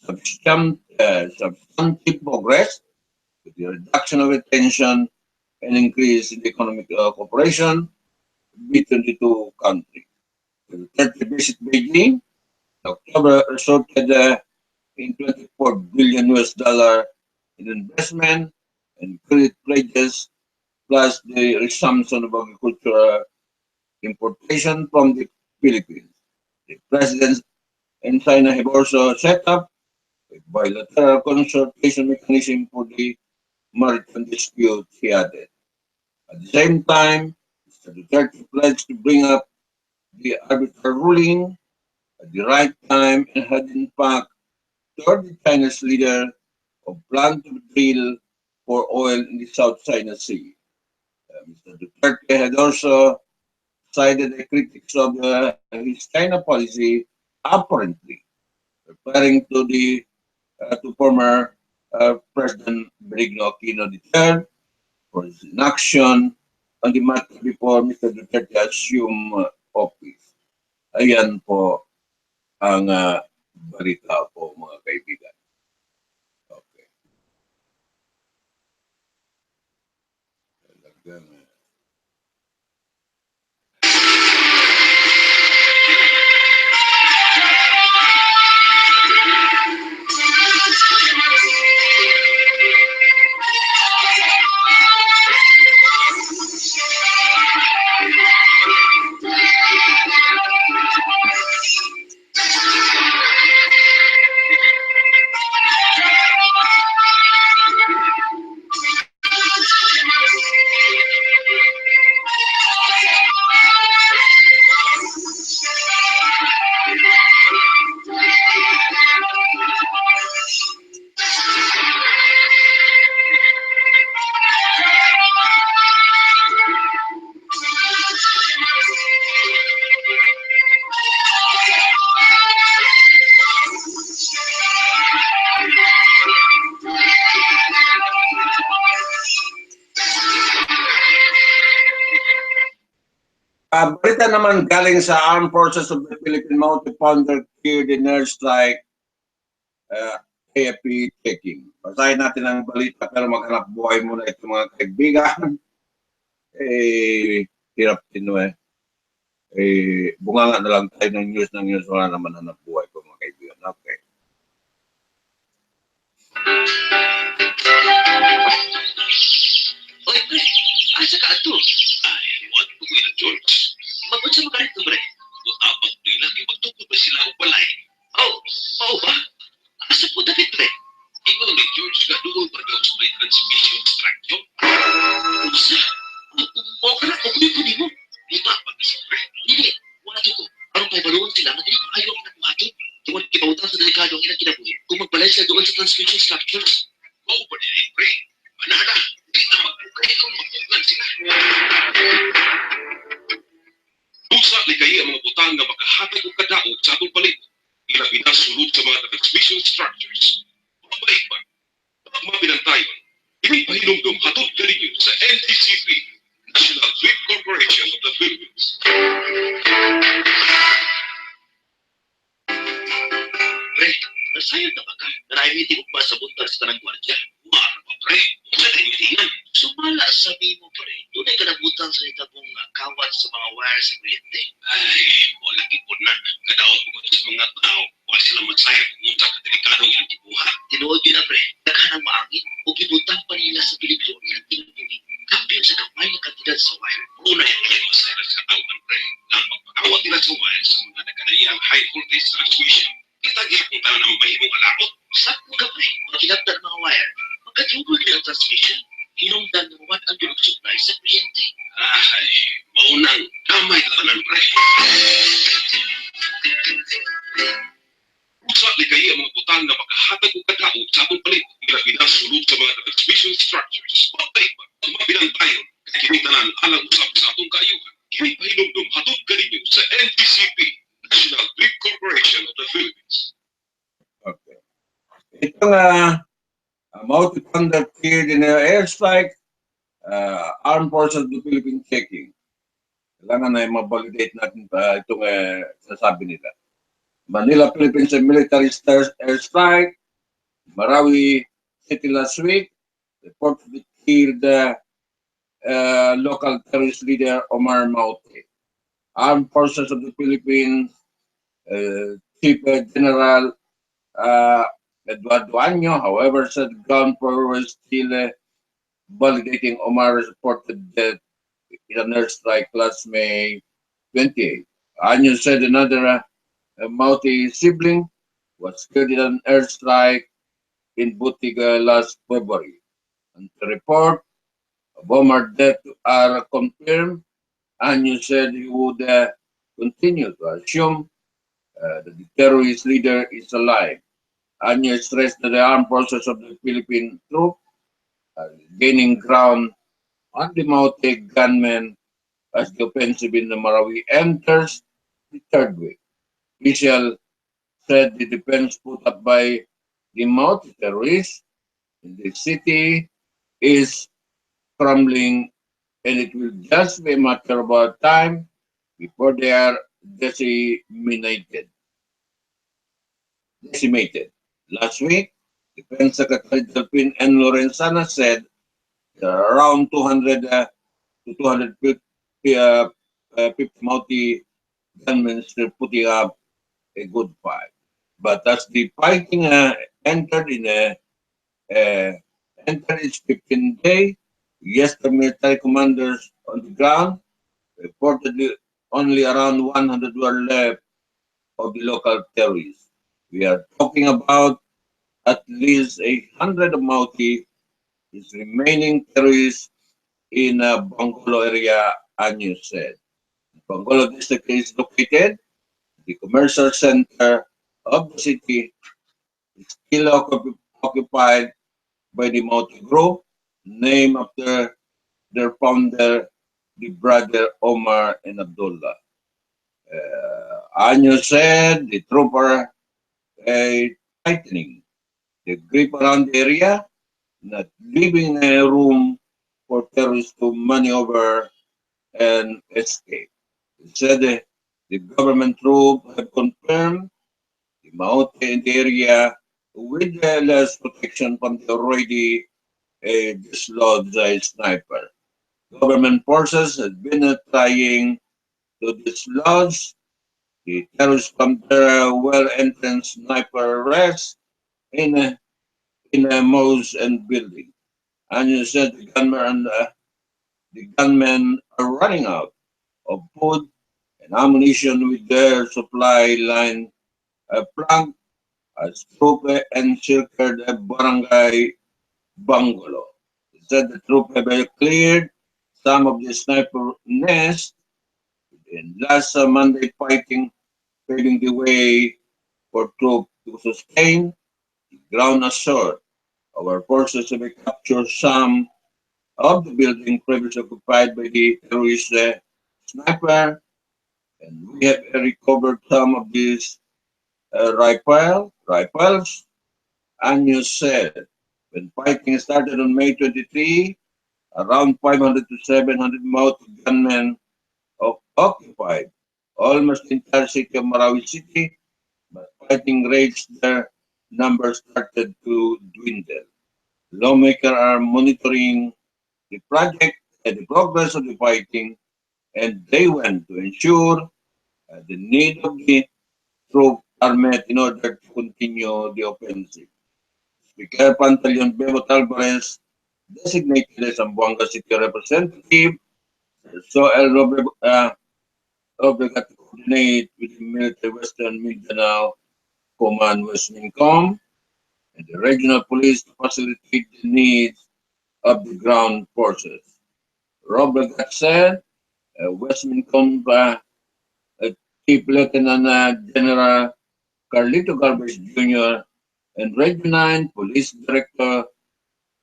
Speaker 1: substantive progress with the reduction of tension and increase in economic cooperation between the two countries. The Duterte visit Beijing in October resulted in 24 billion US dollar in investment and credit pledges, plus the resumption of agricultural importation from the Philippines. The presidents and China have also set up a bilateral consultation mechanism for the maritime dispute, he added. At the same time, Mr. Duterte pledged to bring up the arbitral ruling at the right time and had in fact told the Chinese leader of plan to drill for oil in the South China Sea. Mr. Duterte had also cited the critics of his China policy, apparently referring to former President Benigno Aquino III for his inaction on the matter before Mr. Duterte assumed office. Ayan po ang balita po mga kaibigan. Okay. Talagang, Balita naman galing sa Armed Forces of the Philippine Multi-Pounder Killed in Airstrike, AFP checking. Basahin natin ang balita pero maghanap buhay muna ito mga kaibigan. Hirap din bunganga na lang tayo ng news, wala naman hanap buhay ko mga kaibigan. Okay.
Speaker 3: Oy, pre, asa ka ato? Ay, what ko na, George? Magod sa mga ito, pre. Tapang nila, magtukod pa sila o palay. Oh, mao ba? Asa po dapit, pre? Ikaw ni George ka doon pa daw sa may transmission extraction. Usa, mo ka na, kukunin po ni mo. Ito, pag-isip, pre. Hindi, wala ko. Parang may baluan sila na hindi ayaw ang nakuhatid. Tungkol kipautan sa delikado ang ilang kinabuhi. Kung magbalay sila doon sa transmission structures. Oo ba din, pre? Manana, di na magpukay ang magpugan sila. Busa ligay ang mga butang na makahatag o kadaot sa atong palibot. Ilabi na sulod sa mga transmission structures. Mabait ba? Pag mapinantayon, ipahilumdum hatod kaninyo sa NTCP, National Grid Corporation of the Philippines. Pre, nasayod na ba ka? Naraimitin mo ba sa buntar sa tanang gwardya? Mara pa, pre. Sa naimitingan. Sumala sabi mo, pre. Doon ay kanabutan sa itabong kawat sa mga wire sa kuryente. Ay, wala kipon na. Kadaot mo sa mga tao. Wala sila magsayang pumunta ka delikadong ilang kibuhan. Tinuod yun na, pre. Naghanang maangin o gibutang pa nila sa Pilipino ilang tinagpili. Kampiyon sa kamay na kantidad sa wire. Una yung ngayon masayang sa katawan, pre. Nang magpakawat nila sa wire sa mga nagkanayang high voltage transmission. Kita niya kung tayo ng mahimong alakot. Sakto ka, pre. Magkilaptan ng mga wire. Magkatungkol din ang transmission. Hinungdan ng 1 ang direct supply sa kliyente. Ay, maunang damay ka tanan, pre. Usa ligay ang mga butang na makahatag o kadaot sa atong palibot. Ilabi na sulod sa mga transmission structures. Patay pa, tumabilang tayo. Kaya kinitanan alang usap sa atong kaayuhan. Kini pahinumdum hatod kaninyo sa NTCP, National Grid Corporation of the Philippines.
Speaker 1: Okay. Itong multi-pounder killed in an airstrike, Armed Forces of the Philippines checking. Kailangan na mabalidate natin pa itong sasabi nila. Manila, Philippines military airstrike, Marawi City last week, reportedly killed local terrorist leader Omar Maute. Armed Forces of the Philippines Chief General Eduardo Año, however, said ground force was still validating Omar's reported death in an airstrike last May 28. Año said another Mauti sibling was killed in an airstrike in Butiga last February. And the report of Omar's death are confirmed. Año said he would continue to assume that the terrorist leader is alive. Año stressed that the armed forces of the Philippine troops are gaining ground on the Maute gunmen as the offensive in the Marawi enters the third week. Official said the defense put up by the Maute terrorists in the city is crumbling, and it will just be a matter of time before they are decimated. Last week, Defense Secretary Delpin N. Lorenzana said there are around 200 to 250 Maute gunmen still putting up a good fight. But as the fighting entered its 15th day, yes, the military commanders on the ground reportedly only around 100 were left of the local terrorists. We are talking about at least 100 of Maute is remaining terrorists in Bangolo area, Año said. Bangolo district is located. The commercial center of the city is still occupied by the Maute group, named after their founder, the brother Omar and Abdullah. Año said the troops are tightening the grip around the area, not leaving room for terrorists to maneuver and escape. It said the government troops have confirmed the Maute in the area with less protection from the already dislodged sniper. Government forces have been trying to dislodge the terrorists from their well-entrenched sniper rest in a mosque and building. And you said the gunmen are running out of food and ammunition with their supply line plugged as troops encircled a barangay bungalow. It said the troops have cleared some of the sniper nests and last Monday fighting paving the way for troops to sustain the ground assault. Our forces have captured some of the building previously occupied by the terrorist sniper, and we have recovered some of these rifles. And you said when fighting started on May 23, around 500 to 700 mounted gunmen occupied almost the entire city of Marawi City, but fighting raged there, numbers started to dwindle. Lawmakers are monitoring the project and the progress of the fighting, and they want to ensure the need of the troops are met in order to continue the offensive. Speaker Pantaleon Bebo Alvarez, designated as Zamboanga City Representative, so El Robe got to coordinate with the military Western Mindanao Command West Mincom and the regional police to facilitate the needs of the ground forces. Robert said, West Mincom Chief Lieutenant General Carlito Galvez Jr. and Region 9 Police Director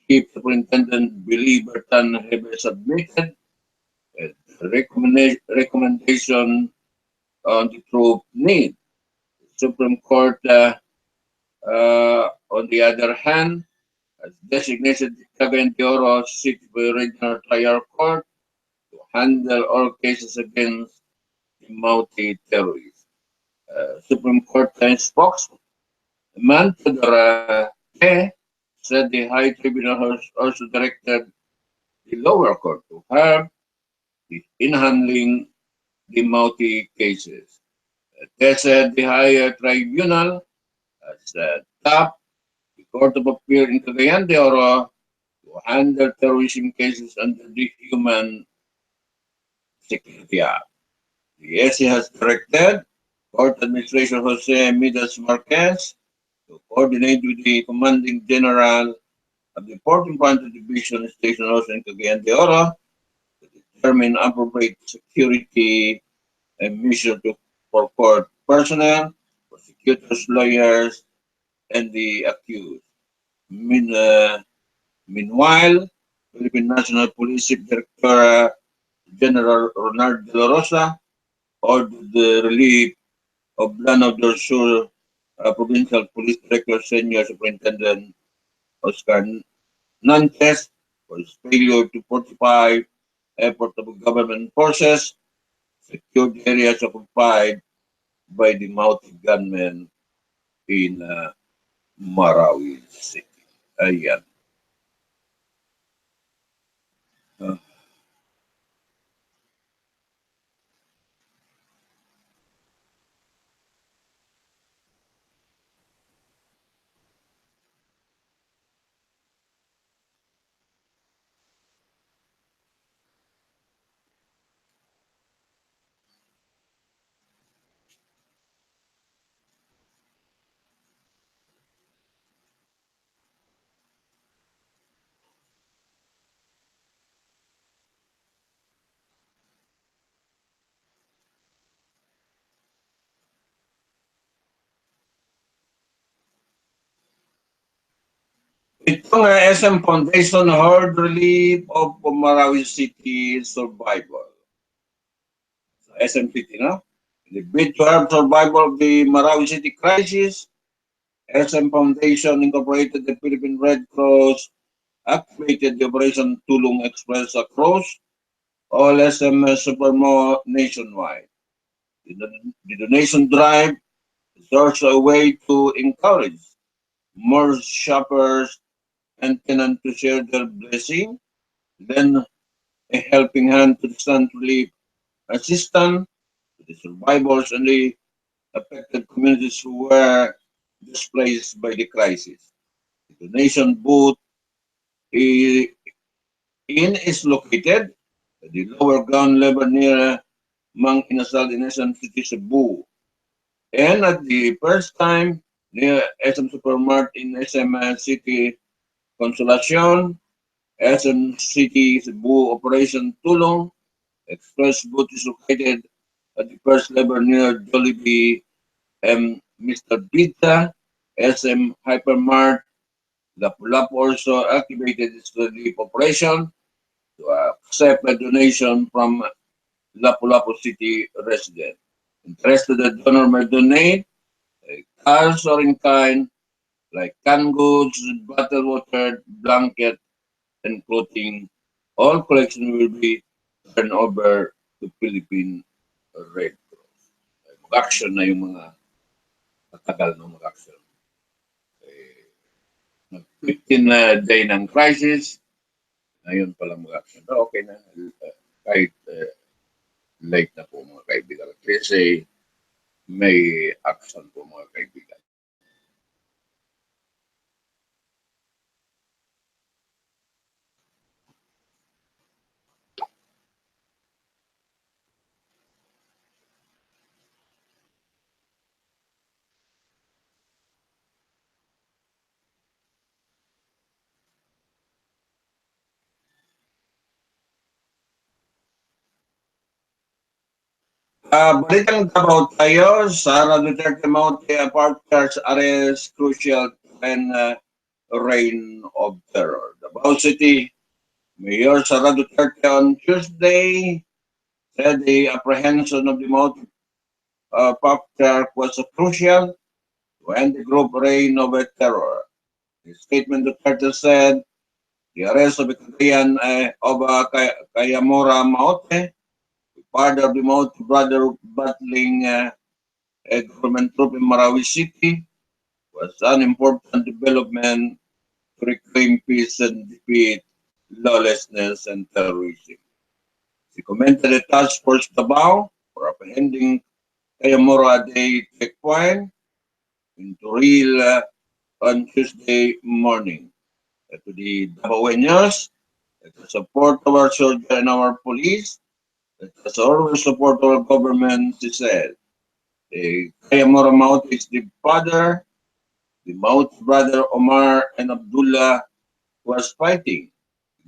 Speaker 1: Chief Superintendent Billy Bertan have submitted a recommendation on the troop need. The Supreme Court, on the other hand, has designated the Cagayan de Oro City Regional Trial Court to handle all cases against the Mauti terrorists. Supreme Court spokesman Pedro said the High Tribunal has also directed the lower court to help in handling the Mauti cases. They said the higher tribunal has tapped the Court of Appeal in Cagayan de Oro to handle terrorism cases under the Human Security Act. The SC has directed Court Administrator Jose Midas Marquez to coordinate with the Commanding General of the 14th Infantry Division Station also in Cagayan de Oro to determine appropriate security and mission for court personnel, prosecutors, lawyers, and the accused. Meanwhile, Philippine National Police Chief Director General Ronald De La Rosa ordered the relief of Lanao del Sur Provincial Police Director Senior Superintendent Oscar Nantes for his failure to fortify effort of government forces, secure the areas occupied by the mounted gunmen in Marawi City. Ayan. Itong SM Foundation Horde Relief of Marawi City Survival. So SMCT, no? The bid to help survival of the Marawi City crisis, SM Foundation Incorporated, the Philippine Red Cross, activated the Operation Tulong Express across all SMS Supermo nationwide. The donation drive is also a way to encourage more shoppers and tenants to share their blessing, lend a helping hand to distant relief assistance to the survivors and the affected communities who were displaced by the crisis. The donation booth i- is located at the lower ground level near Mang Inasal Innocent City, Cebu. And at the first time, near SM Supermart in SM City Consolacion, SM City Cebu Operation Tulong, Express booth is located at the first level near Jollibee Mr. Pizza, SM Hypermart. Lapu-Lapu also activated its relief operation to accept a donation from Lapu-Lapu City resident. Interested donor may donate cars or in kind like canned goods, bottled water, blanket, and clothing. All collection will be turned over to Philippine Red Cross. Mag-action na yung mga matagal na mag-action. 15 na day ng crisis, ngayon pa lang mag-action. Pero okay na, kahit late na po mga kaibigan. Kasi may action po mga kaibigan. Balitang Davao tayo, Sara Duterte Mounte apart charge arrest crucial and reign of terror. Davao City Mayor Sara Duterte on Tuesday said the apprehension of the Mounte patriarch was crucial to end the group reign of terror. The statement Duterte said the arrest of the Cagayan of Kayamora Maute, part of the Maute brother battling a government troop in Marawi City, was an important development to reclaim peace and defeat lawlessness and terrorism. He commented the task force Davao for apprehending Kayamora Day checkpoint into real on Tuesday morning. To the Davaoenos, the support of our soldiers and our police, let us always support our government, he said. The Kayamora Maut is the father, the Maut brother Omar and Abdullah was fighting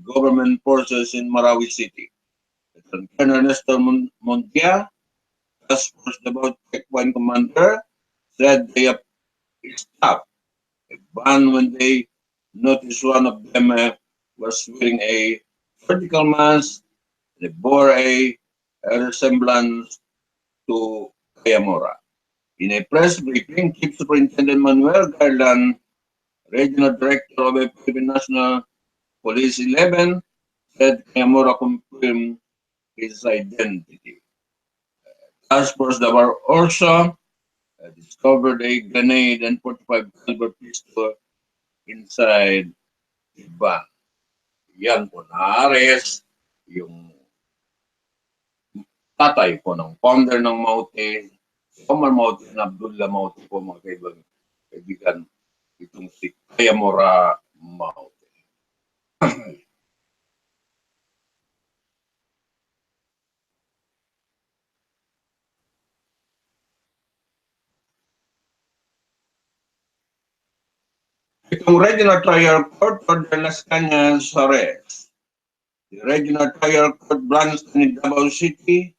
Speaker 1: government forces in Marawi City. Colonel Nestor Montia, task force Davao checkpoint commander, said they have stopped a ban when they noticed one of them was wearing a vertical mask. They bore a resemblance to Kayamora. In a press briefing, Chief Superintendent Manuel Garland, Regional Director of the Philippine National Police 11, said Kayamora confirmed his identity. Task Force Davao also discovered a grenade and 45 caliber pistol inside the van. Yan po, na-arrest yung tatay po ng founder ng Maute, si Omar Maute and Abdullah Maute po mga kaibigan, itong si Kayamora Maute. Itong Regional Trial Court ordered Las Cañas arrest. The Regional Trial Court branch in Davao City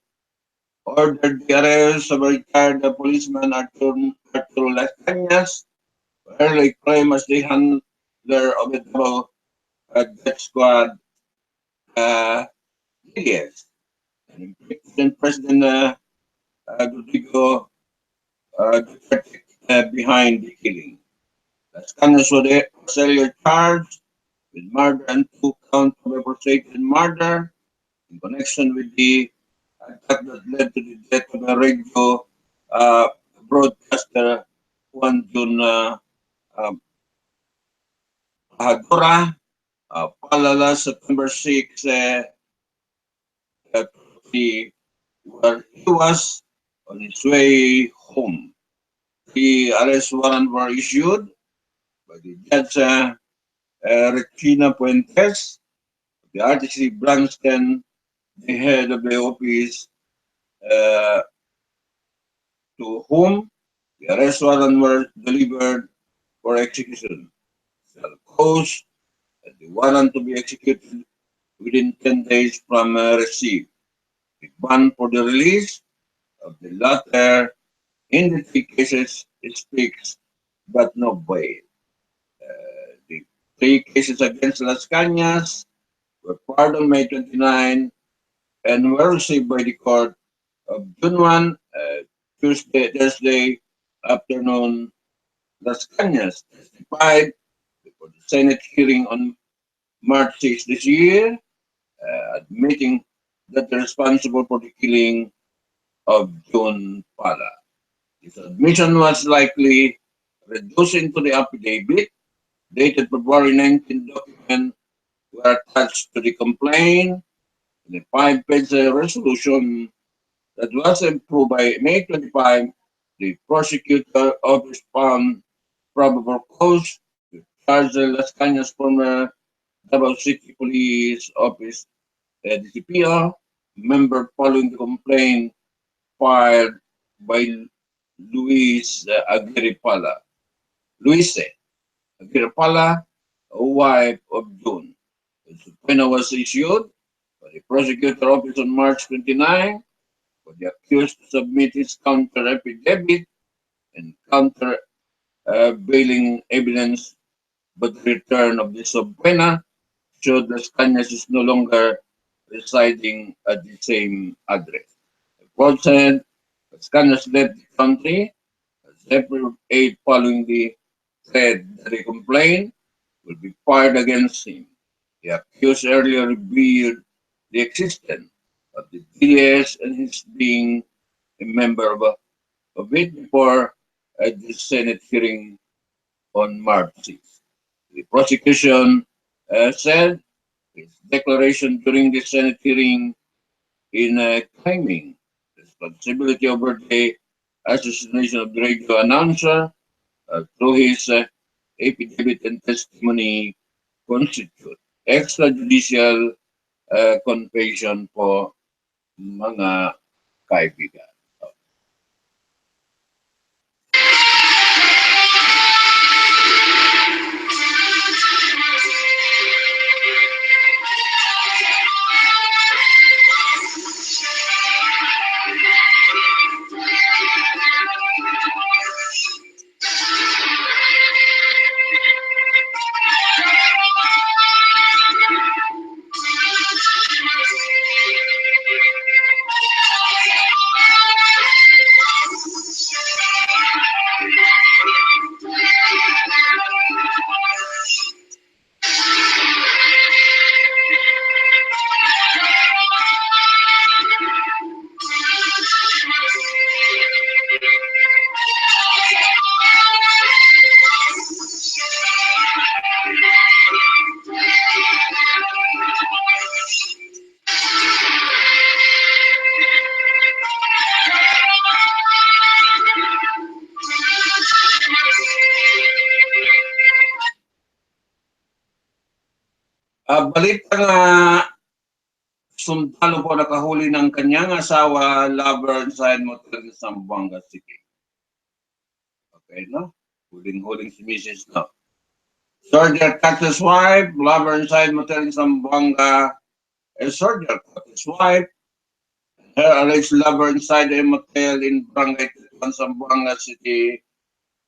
Speaker 1: ordered the arrest of a retired policeman Arturo Las Cañas, early claimed as the handler of the Davao death squad DDS. And President Rodrigo Duterte behind the killing. Las Cañas was earlier charged with murder and 2 counts of perpetrated murder in connection with the attack that led to the death of a radio uh, broadcaster Juan Jun Hadora, Palala, September 6, uh, where he was on his way home. The arrest warrant were issued by the judge Regina Puentes, the RTC branch, then the head of the office, uh, to whom the arrest warrant were delivered for execution. Shall cause the warrant to be executed within 10 days from receipt. The bond for the release of the latter in the three cases speaks, but no bail. The three cases against Las Cañas were pardoned May 29 and were received by the court of June 1, Thursday afternoon. Las Cañas testified before the Senate hearing on March 6 this year, admitting that they're responsible for the killing of June Pala. His admission was likely reduced into the affidavit dated February 19 document were attached to the complaint. The five-page resolution that was approved by May 25, the prosecutor office found probable cause to charge the Las Cañas former Davao City Police Office, DCPO, member following the complaint filed by Luis Aguirre Pala. Luis Aguirre Pala, a wife of June. The subpoena was issued by the prosecutor office on March 29 for the accused to submit his counter affidavit and counter bailing evidence, but the return of the subpoena showed Las Cañas is no longer residing at the same address. The court said Las Cañas left the country as April 8 following the threat that the complaint will be fired against him. The accused earlier revealed the existence of the DS and his being a member of it before the Senate hearing on March 6. The prosecution said his declaration during the Senate hearing in claiming responsibility over the assassination of the radio announcer through his affidavit and testimony constitute extrajudicial confession po mga kaibigan. Balita nga sundalo po nakahuli ng kanyang asawa, lover inside motel sa Zamboanga City. Okay, no? Huling-huling si Mrs. No? Soldier cut his wife, lover inside motel in Zamboanga. A soldier cut his wife, her alleged lover inside a motel in Barangay Zamboanga City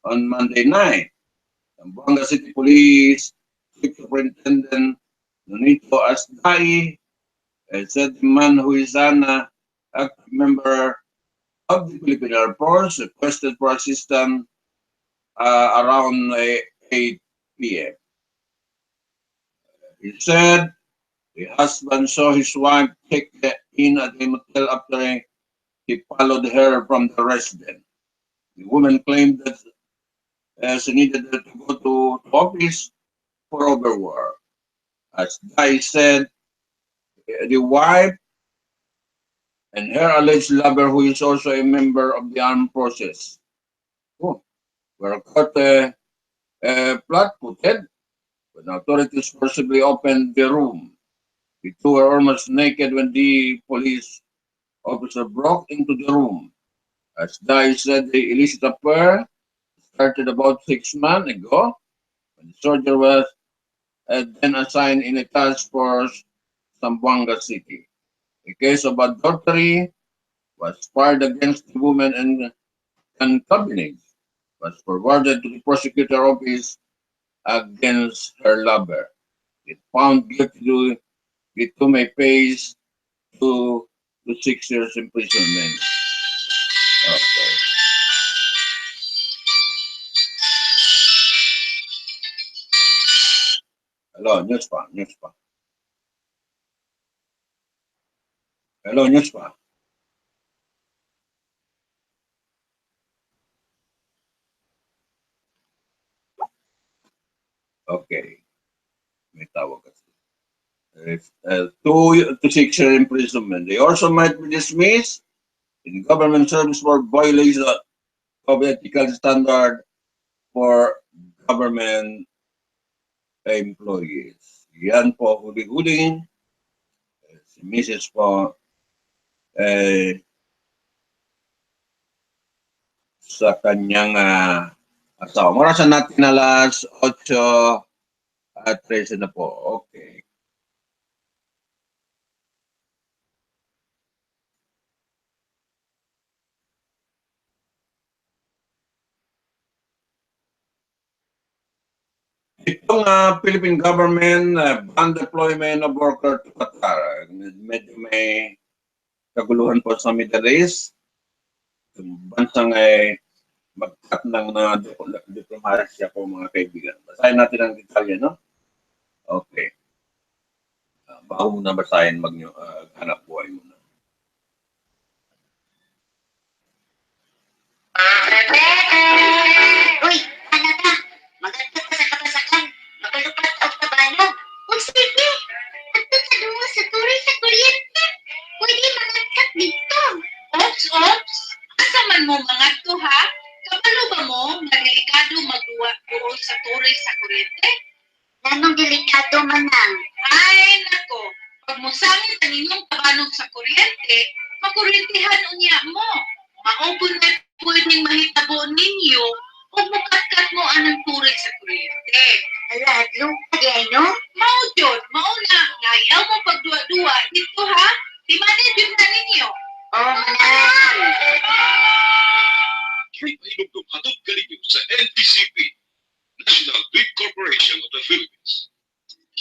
Speaker 1: on Monday night. Zamboanga City Police Superintendent Nonito Asdai said the man who is an active member of the Philippine Air Force requested for assistance around 8 p.m. He said The husband saw his wife check in at the motel after he followed her from the residence. The woman claimed that she needed to go to office for overwork. As Dai said, the wife and her alleged lover, who is also a member of the armed forces, were caught flat-footed when authorities forcibly opened the room. The two were almost naked when the police officer broke into the room. As Dai said, the illicit affair started about 6 months ago when the soldier was then assigned in a task force Zamboanga City. A case of adultery was filed against the woman and concubinage was forwarded to the prosecutor office against her lover. If found guilty, the two may face 2 to 6 years imprisonment. Okay. Hello, news pa, news pa. Hello, news pa. Okay, may tawag kasi. 2 to 6 year imprisonment. They also might be dismissed in government service for violation of ethical standard for government employees. Yan po, huli-huling. Si Mrs. po, sa kanyang asawa. Marasan natin alas 8:13 na po. Okay. Itong Philippine government ban deployment of worker to Qatar. Medyo may kaguluhan po sa Middle East. Yung bansang mag-cut ng diplomasya po mga kaibigan. Basahin natin ang detalye, no? Okay. Bago muna basahin, hanap buhay muna.
Speaker 4: Uy, ano ta? Maganda ka sa kabasakan. Mapalupat og tabanog. O sige, ato sa dungo sa tuloy sa kuryente. Pwede mangagkat dito.
Speaker 5: Ops. Asa man mo mga to ha? Kabalo ba mo nga delikado magduwa doon sa tuloy sa kuryente?
Speaker 4: Nanong delikado man nang.
Speaker 5: Ay, nako. Pag musangit ang inyong kabanog sa kuryente, makuryentihan unya mo. Maupon na pwedeng mahitabo ninyo o mukatkat mo anang tuloy sa kuryente.
Speaker 4: Ala, adlo ka di ay no?
Speaker 5: Mao jud, mauna, ngayaw mo pagduwa-duwa dito ha? Di manage na ninyo.
Speaker 4: Oo, manang.
Speaker 3: May pahinugtong hatod kaninyo sa NTCP, National Grid Corporation of the Philippines.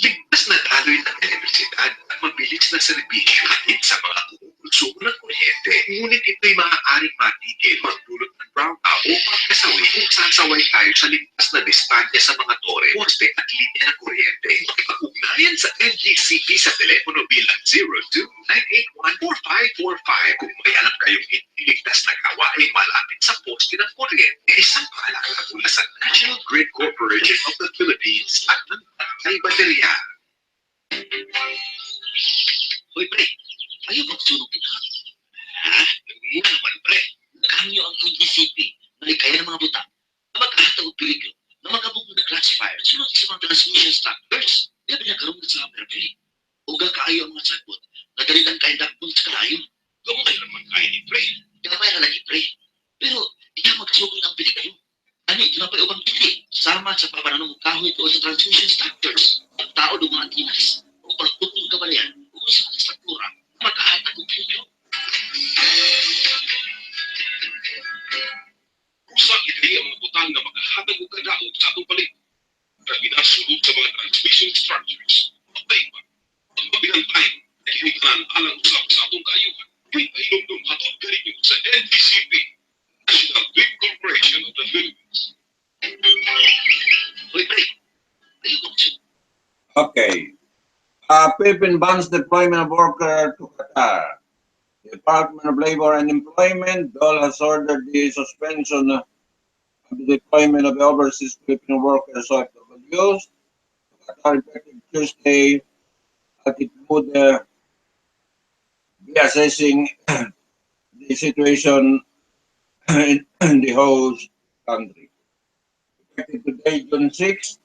Speaker 3: Ligtas na daloy ng elektrisidad at mabilis na serbisyo hatid sa mga kumukonsumo ng kuryente. Ngunit ito'y maaaring matigil magdulot ng brownout o pagkasawi kung sasaway tayo sa ligtas na distansya sa mga tore, poste at linya ng kuryente. Makipag-ugnayan sa NGCP sa telepono bilang 02-981-4545 kung may alam kayong iniligtas na gawain malapit sa poste ng kuryente. Isang paalala mula sa National Grid Corporation of the Philippines at ng Pantay Baterya. Hoy, pre, ayaw magsunog din ha? Yun naman, pre. Nakahanyo ang NGCP na ikaya ng mga buta na magkahatag o peligro na magkabukong na classifier sunod sa mga transmission structures. Kaya pinagaroon na sa pre. Uga kaayo ang mga sagbot na dalitan kayo dakpon sa kalayo. Gamay naman kayo ni pre. Gamay na lagi, pre. Pero, iya magsunog ang peligro. Ano ito na pa ubang pili sama sa papananong kahoy o sa transmission structures. Ang tao doon mga antinas o pagputong kabalayan o sa mga struktura na magkahatag o peligro. Sakit kayo ang mga butang na magkahatag o kadaog sa atong palit. Kaya minasunod sa mga transmission structures. Patay pa. Ang mabilang time na kinikalan alang usap sa atong kaayuhan. Kaya pahinong hatod ka rin sa NTCP, National Grid Corporation of the Philippines. Hoy, pre. Ayaw magsunog.
Speaker 1: Okay. Philippine bans deployment of worker to Qatar. The Department of Labor and Employment, DOL, has ordered the suspension of the deployment of the overseas Filipino workers, OFWs, to Qatar effective Tuesday, as it would be assessing the situation in the host country. Effective today, June 6,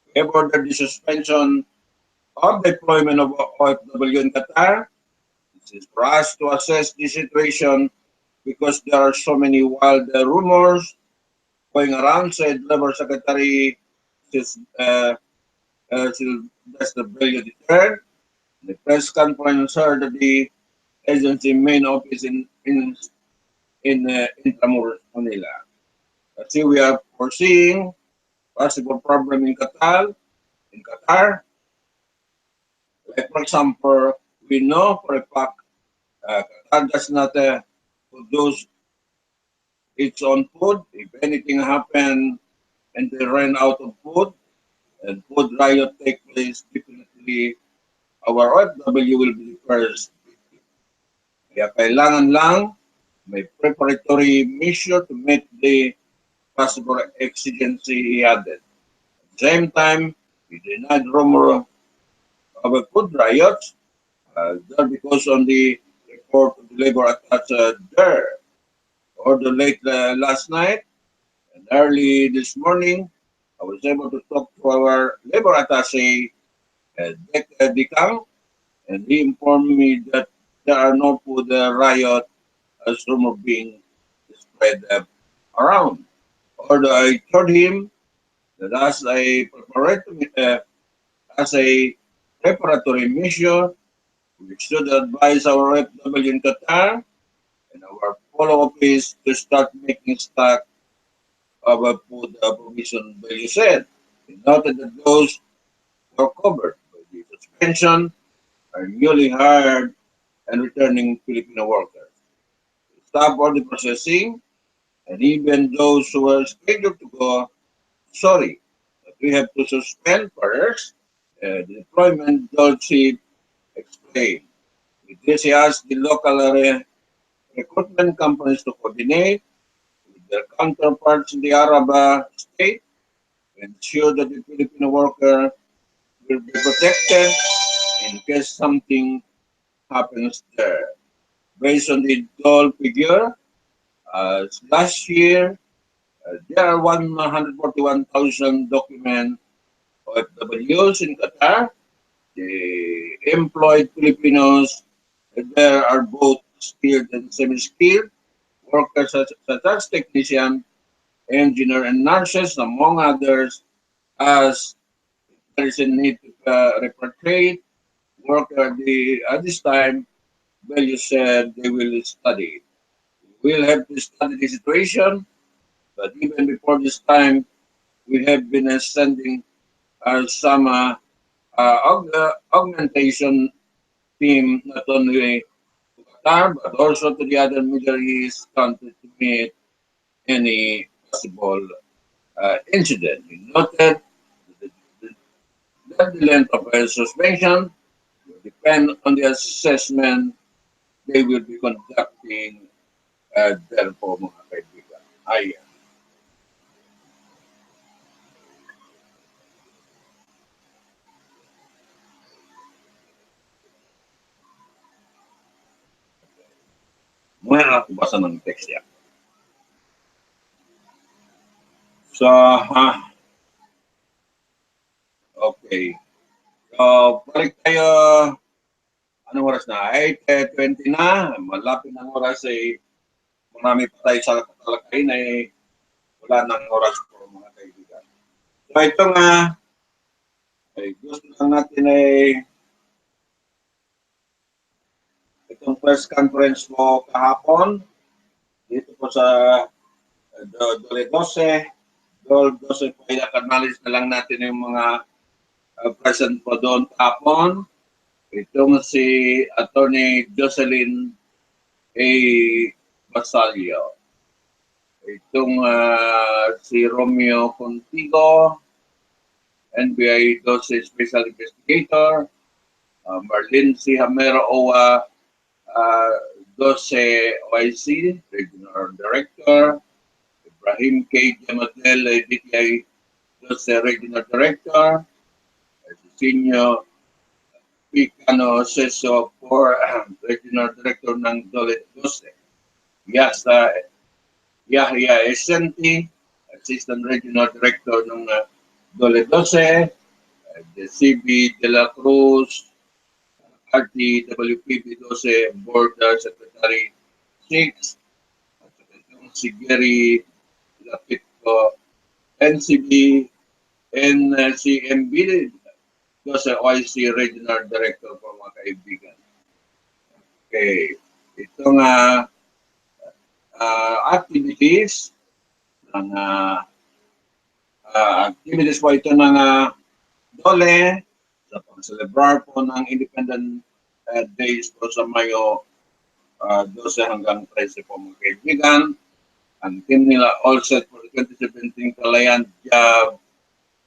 Speaker 1: we have ordered the suspension of deployment of OFW in Qatar. This is for us to assess the situation because there are so many wild rumors going around, said Labor Secretary Sylvester Bello III. The press conference heard at the agency main office in Intramuros, Manila. Kasi we are foreseeing possible problem in Qatar. Like for example, we know for a fact Qatar does not produce its own food. If anything happens and they run out of food and food riot take place, definitely our OFW will be the first victim. Kaya kailangan lang may preparatory measure to meet the possible exigency he added. At the same time, he denied rumor of a food riots just because on the report of the labor attached there or the late last night and early this morning, I was able to talk to our labor attaché, Dek Dikang, and he informed me that there are no food riot as rumor being spread around. Although I told him that as a preparatory measure, we should advise our FW in Qatar and our follow-up is to start making stock of food provision value said. He noted that those were covered by the suspension are newly hired and returning Filipino workers. Stop all the processing, and even those who are scheduled to go, sorry, but we have to suspend first. The deployment, Dolce explained. With this, he asked the local recruitment companies to coordinate with their counterparts in the Arab state and ensure that the Filipino worker will be protected in case something happens there. Based on the DOL figure, last year, there are 141,000 document OFWs in Qatar. The employed Filipinos, there are both skilled and semi-skilled workers such as technician, engineer, and nurses, among others, as there is a need to repatriate worker at this time. Value said they will study. We will have to study the situation, but even before this time, we have been sending some augmentation team not only to Qatar but also to the other Middle East countries to meet any possible incident. We noted that the length of a suspension will depend on the assessment they will be conducting therefore mga kaibigan. Ayan. Muna ako basa ng text yan. So, okay. So, balik tayo, anong oras na? 8:20 na, malapit ng oras ay marami pa tayo sa katalakayin ay wala ng oras po mga kaibigan. So, ito nga, ay gusto lang natin ay itong press conference mo kahapon dito po sa Dole 12. Dole 12 po ay acknowledge na lang natin yung mga present po doon kahapon. Itong si Attorney Jocelyn A. Basalio. Itong si Romeo Contigo, NBI 12 Special Investigator, Marlene C. Hamero Owa, 12 OIC, Regional Director. Ibrahim K. Jamadel, DTI 12 Regional Director. Senior Picano Seso for Regional Director ng Dole 12. Yahya Esenti, Assistant Regional Director ng Dole 12. CB De La Cruz, RTWPB 12 Board Secretary 6. At si Gary Lapitco, NCB, NCMB 12 OIC Regional Director po mga kaibigan. Okay. Itong activities ng activities po ito ng Dole sa pag-celebrar po ng Independent Days po sa Mayo 12 hanggang 13 po mga kaibigan. Ang team nila all set for the 2017 Kalayan Job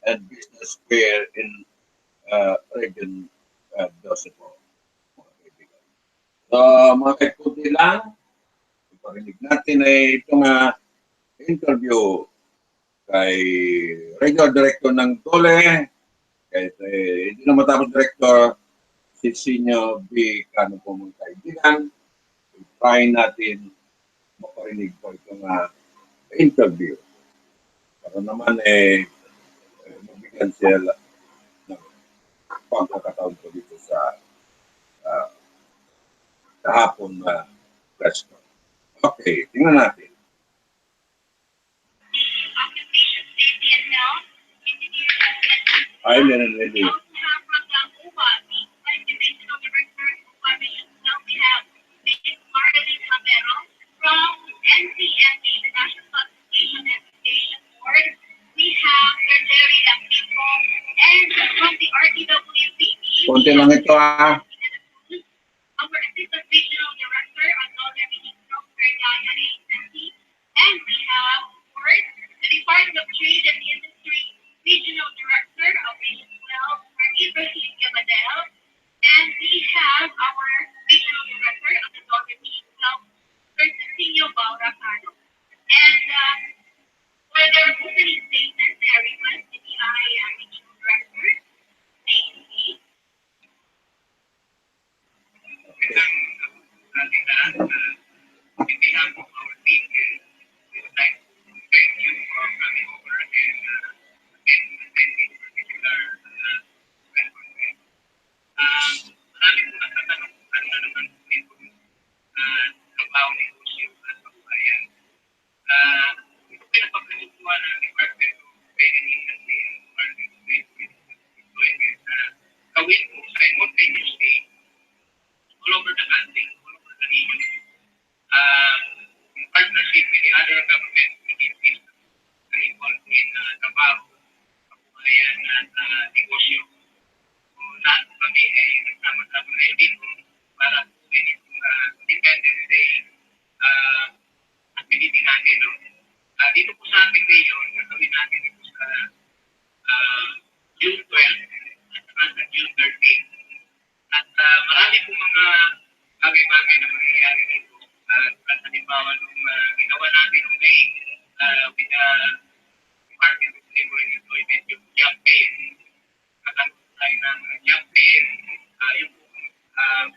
Speaker 1: and Business Fair in Region 12 po mga kaibigan. So mga kaikuti lang, iparinig natin ay itong interview kay Regional Director ng Dole, kahit hindi na matapos Director, si Senior B. Kano po mga kaibigan. Try natin makarinig po itong interview. Para naman mabigyan sila ng pagkakataon po dito sa kahapon na press con. Okay, tingnan natin. Ay, meron ready. Konti lang ito
Speaker 6: Our assistant regional director on Northern Mindanao, and we have, of course, the Department of Trade and Industry Regional Director of Region 12, Ibrahim Yamadel, and we have our Regional Director of the Northern Mindanao, Francisco Bauracano. And for their opening statements, I request the DI Regional Director, Stacy.
Speaker 3: On behalf of our team, we would like to thank you for coming over and attending particular welcome. Marami po nagtatanong ano na naman po ito trabaho negosyo at pagbayan. Ito pinapagkalutuan ng Department of Trade and Industry and Department of Employment gawin po simultaneously all over the country, all over the region. In partnership with the other government agencies na involved in trabaho, kabuhayan at negosyo. So, lahat kami ay nagsama-sama na dito para gawin itong Independence Day activity natin. No? Dito po sa ating region, gagawin natin ito sa June 12 at sa June 13. At marami po mga bagay-bagay na mangyayari dito. Halimbawa, nung ginawa natin nung May with the Department of Labor and Employment, yung campaign, kakalot tayo ng campaign, yung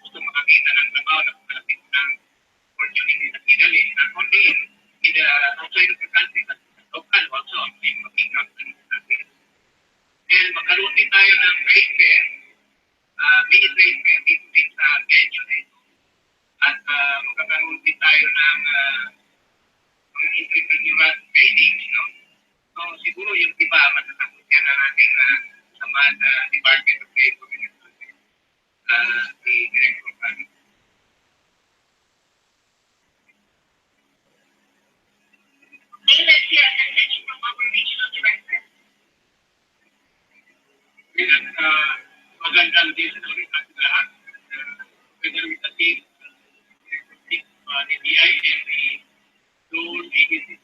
Speaker 3: gusto makakita ng trabaho na pumalapit ng opportunity na pinali, not only in the outside of the country, but local also, yung makikap natin. Then, magkaroon din tayo ng trade fair, mini trade fair dito din sa venue na ito. At magkakaroon din tayo ng mga entrepreneurial training, no? So siguro yung iba, matatapos yan ang ating samahan sa Department of Labor and Employment, si Director Kano.
Speaker 6: May let's hear a message from our regional director.
Speaker 3: At magandang din sa ulit natin lahat. Together with the team, the DI and the those agencies.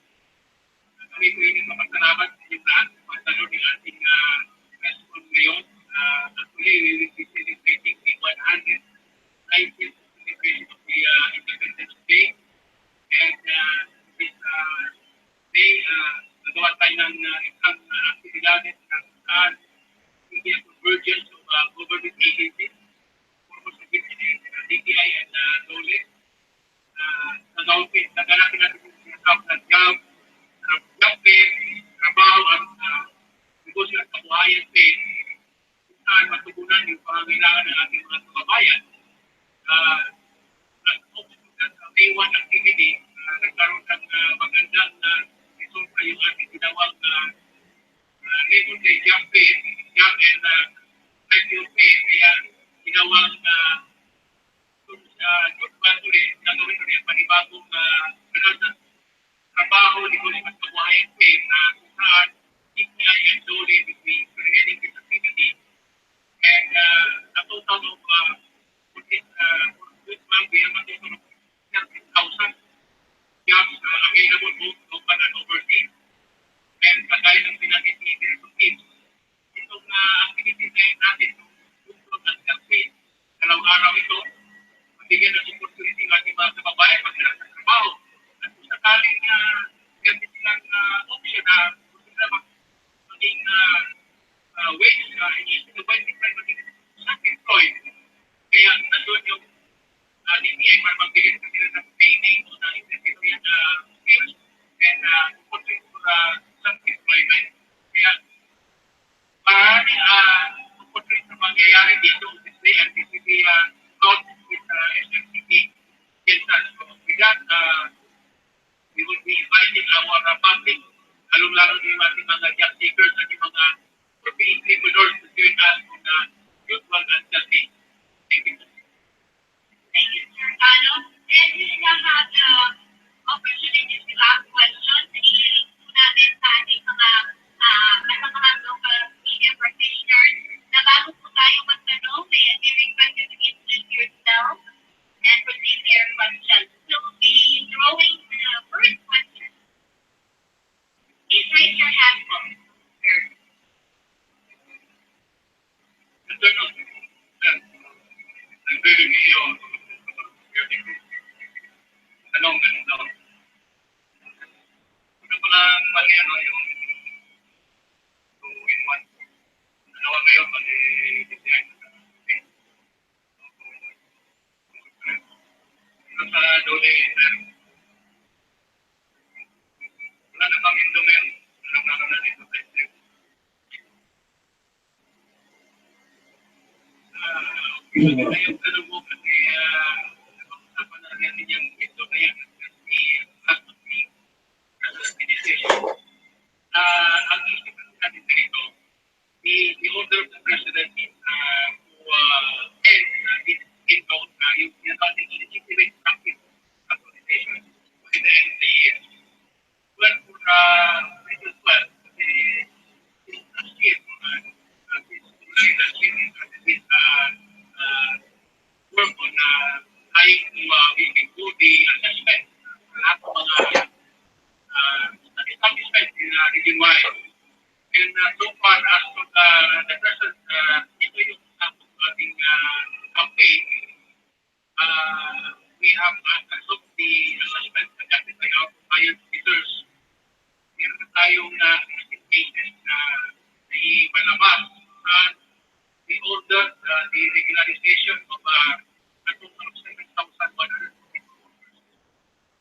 Speaker 3: Kami po yung mapagkarapat sa inyo lahat. Pagkano din ating festival ngayon. Actually, we will be celebrating the
Speaker 6: 190th celebration of the Independence Day. And this day, nagawa tayo ng isang aktividades na saan hindi ang convergence of government agencies, purpose of DTI and DOLE. Naganapin natin yung sinasawag na job fair, trabaho at negosyo at kabuhayan fair, kung saan matugunan yung pangangailangan ng ating mga kababayan. May one activity, nagkaroon ng magandang resulta yung ating ginawang Labor Day Job Fair, Job and IPO Fair, kaya ginawang gagawin ulit panibagong trabaho, negosyo at kabuhayan fair na kung saan DTI and DOLE between creating this activity. And a total of for this month, we have a total of 13,000 jobs available both local and overseas. And kagaya ng pinagin ni Director Kim, itong activity na natin, yung campaign, dalawang araw ito, magbigyan ng opportunity ng ating mga kababayan maghanap ng trabaho. At kung sakaling meron silang option na kung sila maging wage, i-issue na 20% maging self-employed. Kaya nandun yung DTI para magbigay sa sila ng training o na interview skills and opportunity for self-employment. Kaya maraming opportunity na mangyayari dito obviously and this will be out with SMCP Kansas. So with that, we will be inviting our public, lalong-lalo yung ating mga job seekers at yung mga working entrepreneurs to join us in the usual campaign. Thank you. Thank you, Sir Tano. And we now have the opportunity to ask questions. I-link po namin sa ating mga local media practitioners na bago po tayo magtanong, may request you to introduce yourself and proceed to your questions. So we'll be throwing the first question. Please raise your hand, sir. Tanong daw. Ano ko lang mangyano yung 2-in-1. Dalawa ngayon mag-design. Ano sa DOLE, sir? Wala na bang indo ngayon? Alam na dito, sir. Kita yung tanong mo kasi napag-usapan na natin yung ito na yan. Ang isip natin dito, the order of the President is to end this inbound, yung sinasabi legitimate practice authorization by the end of the year. Well, for President 12, kasi last year, this July last year, this work on trying to do the assessment lahat ng mga establishment in region-wide. And so far, as of the present, ito yung ating campaign, we have as of the assessment conducted by our compliance officers, meron na tayong 16 cases na naibalabas sa we ordered the regularization of a total of 7,100 workers.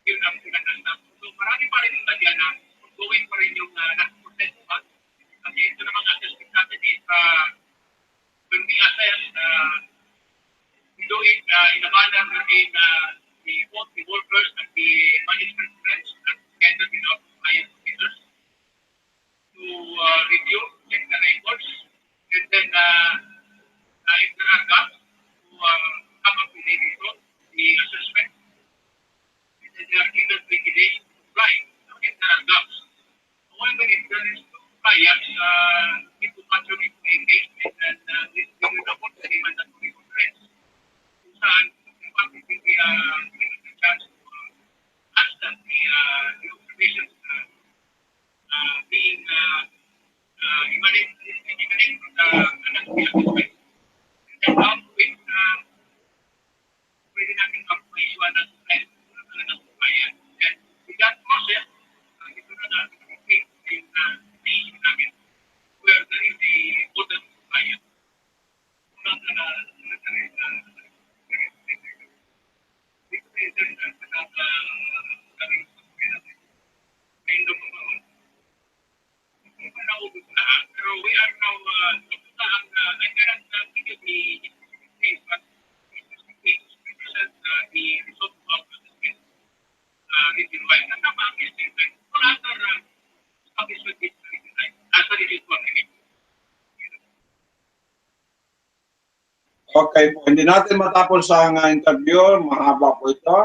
Speaker 6: Yun ang pinagandang. So marami pa rin yung tagyan na ongoing pa rin yung nag-process pa. Kasi ito namang assessment natin is when we assess, we do it in a manner wherein both the workers and the management friends are together with our compliance officers to review, check the records, and then if there are gaps, to come up with a result, the assessment, and then they are given 20 days to apply if there are gaps. However, if there is no compliance, it will continue to engagement and this will report to the mandatory conference. Kung saan, in fact, it will be given the chance to answer the observations being emanated from the assessment. And then out with
Speaker 1: Okay po, hindi natin matapos ang interview, mahaba po ito.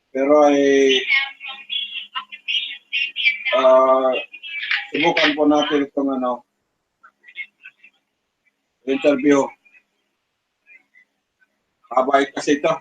Speaker 1: Pero ay subukan po natin itong interview. Habay kasi ito.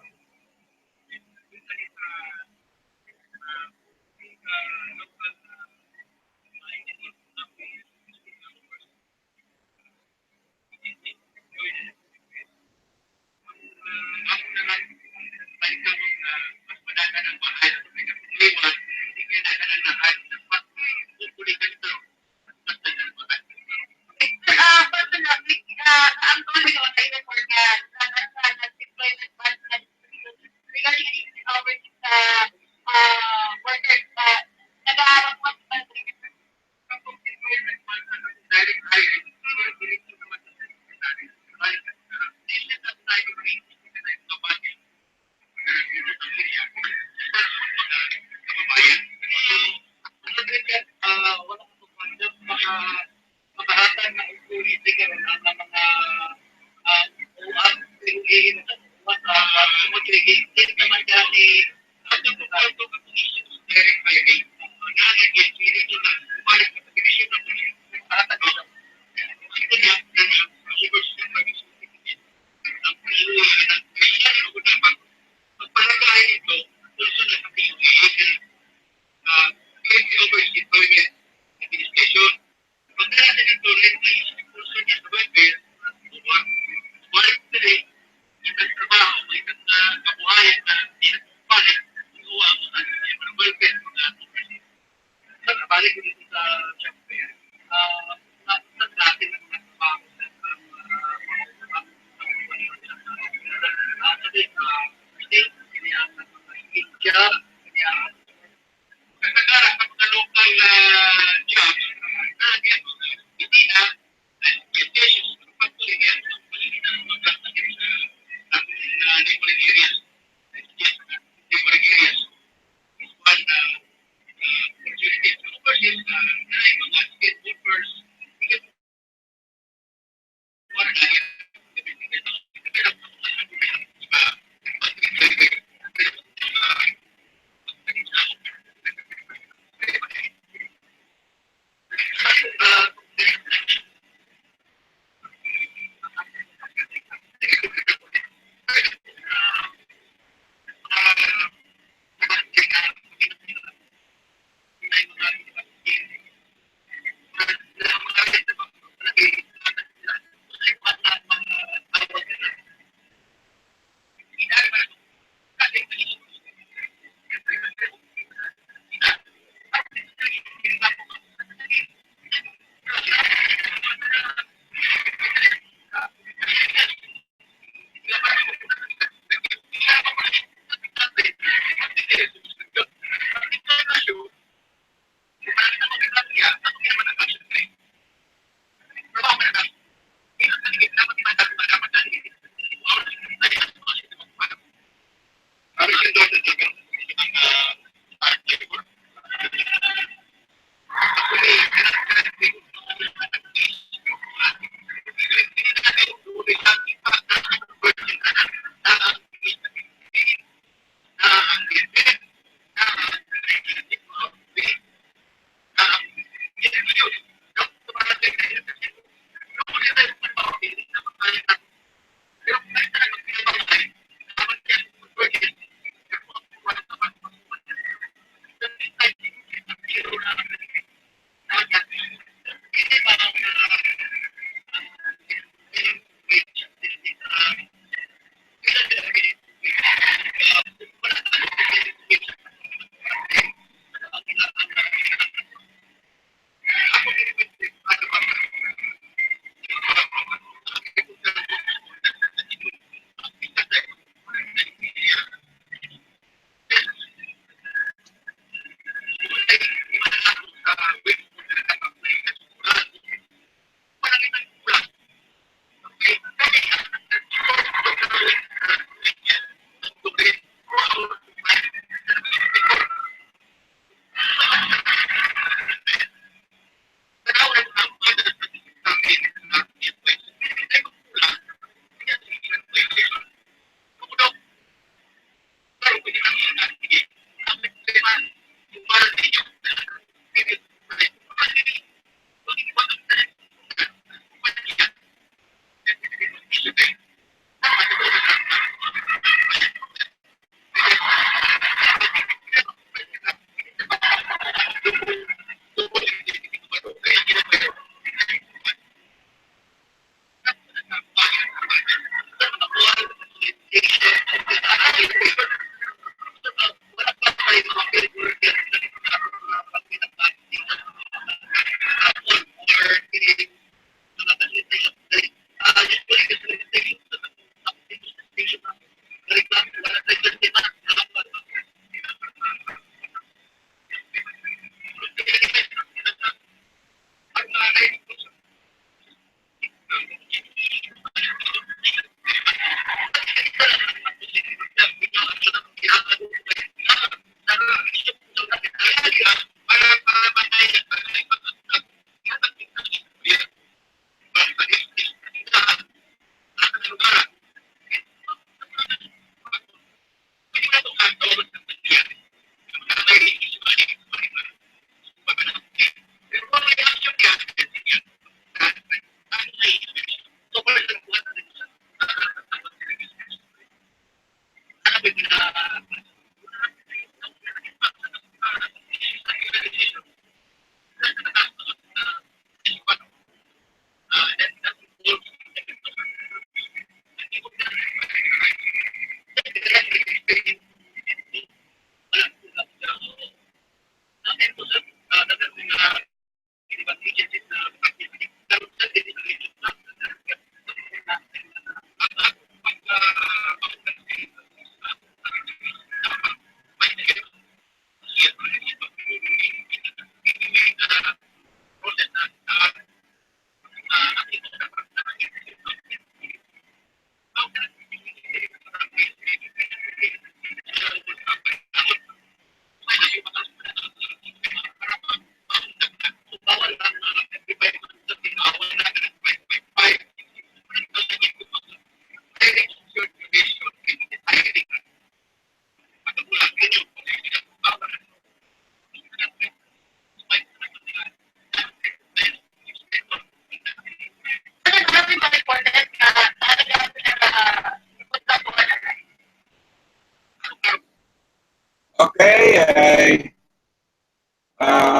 Speaker 1: ay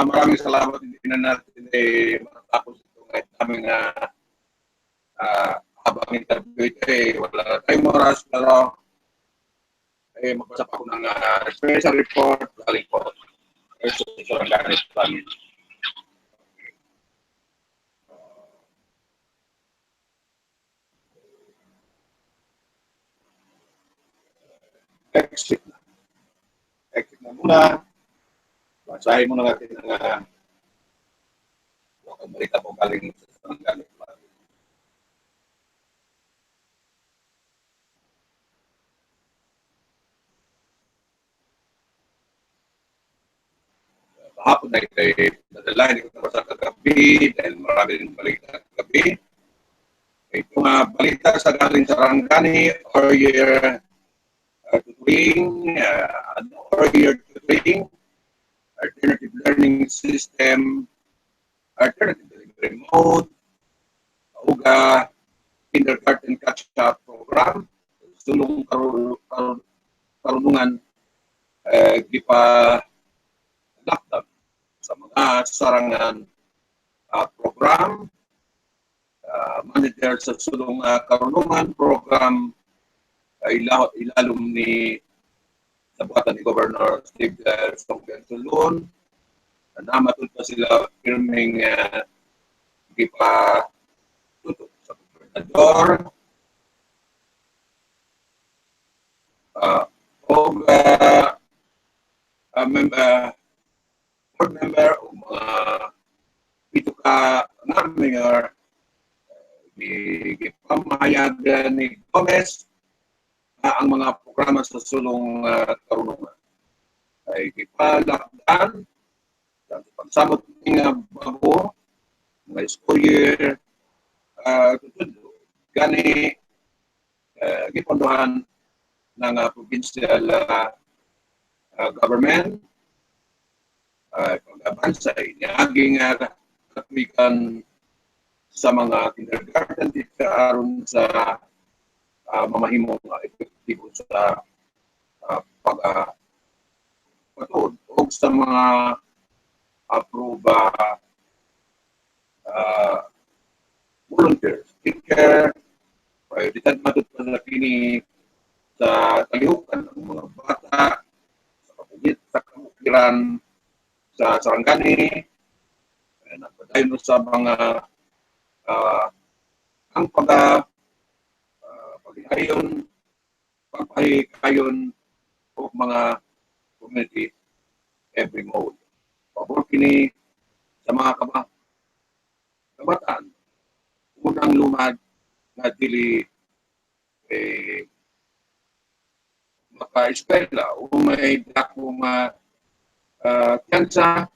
Speaker 1: maraming salamat. Hindi na natin matapos ito kahit aming habang interview ito wala na tayong oras, pero magbasa pa ako ng special report galing po sa Sarangani namin. Exit na. Exit na muna. Basahin muna natin ang balita po galing sa Sarangani. Hapon na ito nadala, hindi ko nabasa kagabi dahil marami rin balita kagabi. Itong balita sa galing sa Sarangani or year tutoring, alternative learning system, alternative remote, uga kindergarten catch-up program, sulong karunungan gipa laptop sa mga sarangan program, manager sa sulong karunungan program ilalom ni Sabatan ni Governor Steve Songgan namatod pa sila firming gipa tutok sa gobernador board member o mga ito ka nga mayor gipamahayag ni Gomez ang mga programa sa sulong karunungan ay gipalakdan sa pagsamot ng bago mga school year gani gipondohan ng provincial government pag-abansa niaging katwikan sa mga kindergarten dito aron sa mamahimong epektibo sa pagpatuod o sa mga aproba volunteers. Teacher, prioridad matut pa na kini sa kalihukan ng mga bata sa kapugit, sa kamukiran sa Sarangani, nagpadayon sa mga ang pagpahikayon o mga community every mode. Pabor kini sa mga kabataan, unang lumad na dili maka-eskwela o may dakong kansa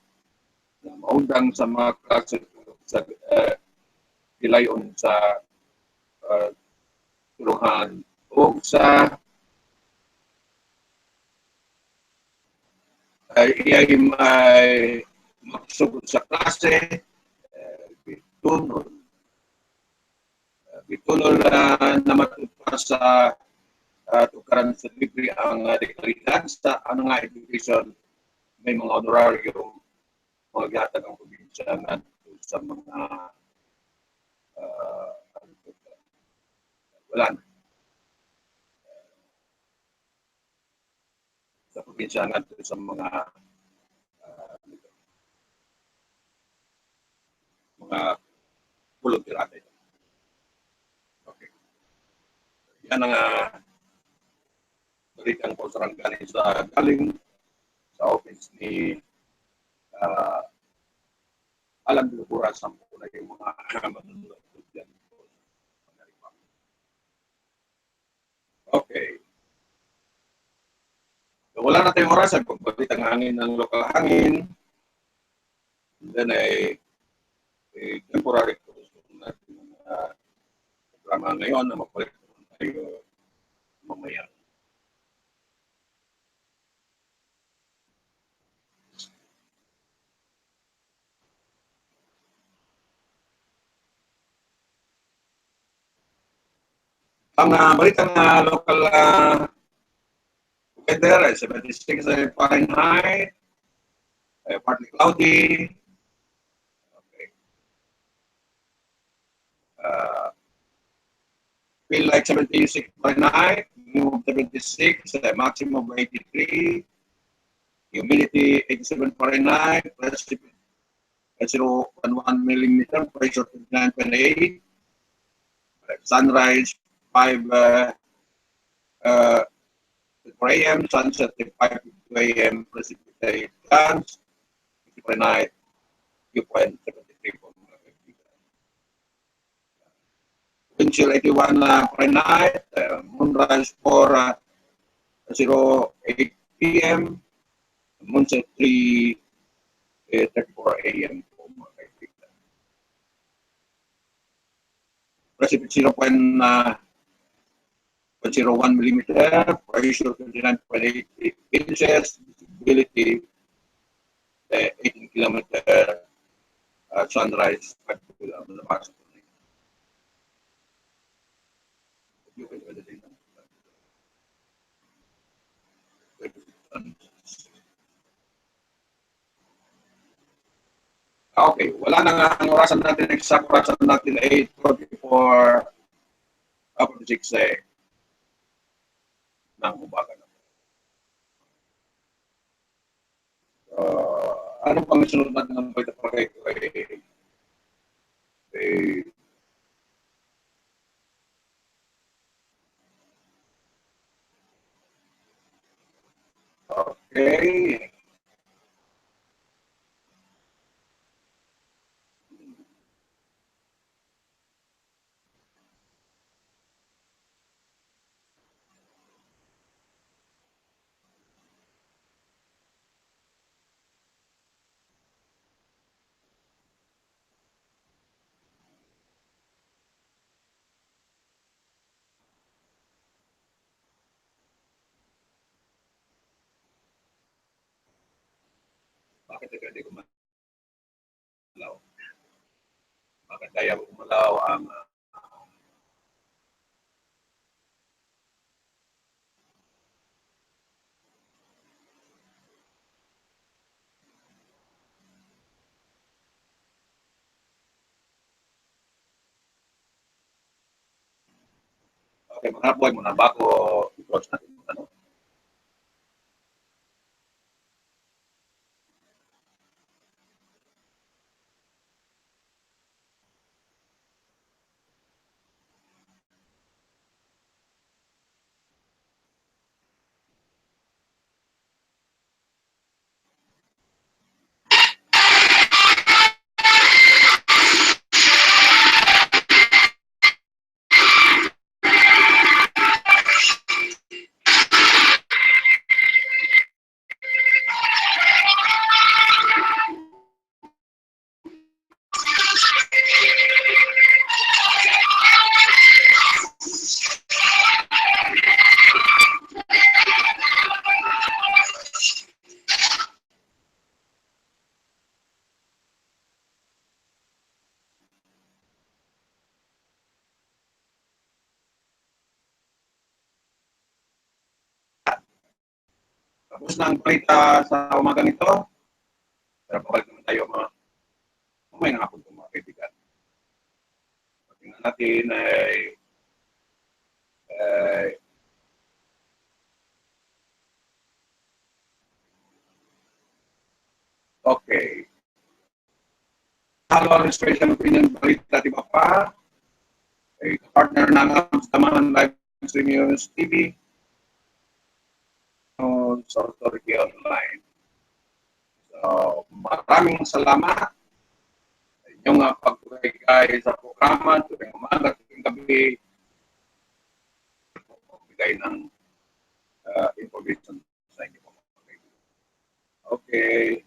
Speaker 1: na maundang sa mga klase sa dilayon sa tulungan o sa ay magsugod sa klase bitunol na matutupad sa tukaran sa libre ang dekalidad sa nga education may mga honorarium mga gihatag ang probinsya sa mga wala na. Sa probinsya natin sa mga volunteer natin. Okay. Yan ang balitang po sa Sarangani sa galing sa office ni Alan Bilupura sa mga yung mga manunod dyan. Okay. So, wala na tayong oras. Pagbalit ang hangin ng lokal hangin. And then temporary close natin ang programa ngayon na magbalik tayo mamaya. Ang balitang local Weather, 76 Fahrenheit, partly cloudy. Okay. Feel like 76 Fahrenheit, minimum 76, maximum 83, humidity 87 Fahrenheit, precipitation 0.1 millimeter, pressure 29.8, sunrise 5 a.m., sunset 5 a.m., precipitation chance 50.9, viewpoint 73 po mga kaibigan. Wind chill 81 Fahrenheit, moonrise for 08 p.m., moonset 3:34 a.m. po mga kaibigan. Precipitation 0.01 millimeter, pressure 29.8 inches, visibility 18 kilometer, sunrise 5 kilometers. Okay, wala na nga ang orasan natin, exact orasan natin 8:44 up to 6 ng umaga na. Ano pang sunod natin ng balita pa kayo? Okay. Bakit hindi kumalaw? Bakit kaya kumalaw ang okay, mga boy, muna bago i-close natin yung ano. Tapos na ang balita sa umagang ito. Pero pabalik naman tayo mga umay na hapon itong mga kaibigan. Tingnan natin ay okay. Halo ang special opinion balita, di ba pa? Ay partner ng Absdamahan'Slive-Stream News Tv. Sa Authority Online. So, maraming salamat sa inyong pagbigay sa programa tuwing umaga, tuwing gabi, pagbigay ng information sa inyo. Okay.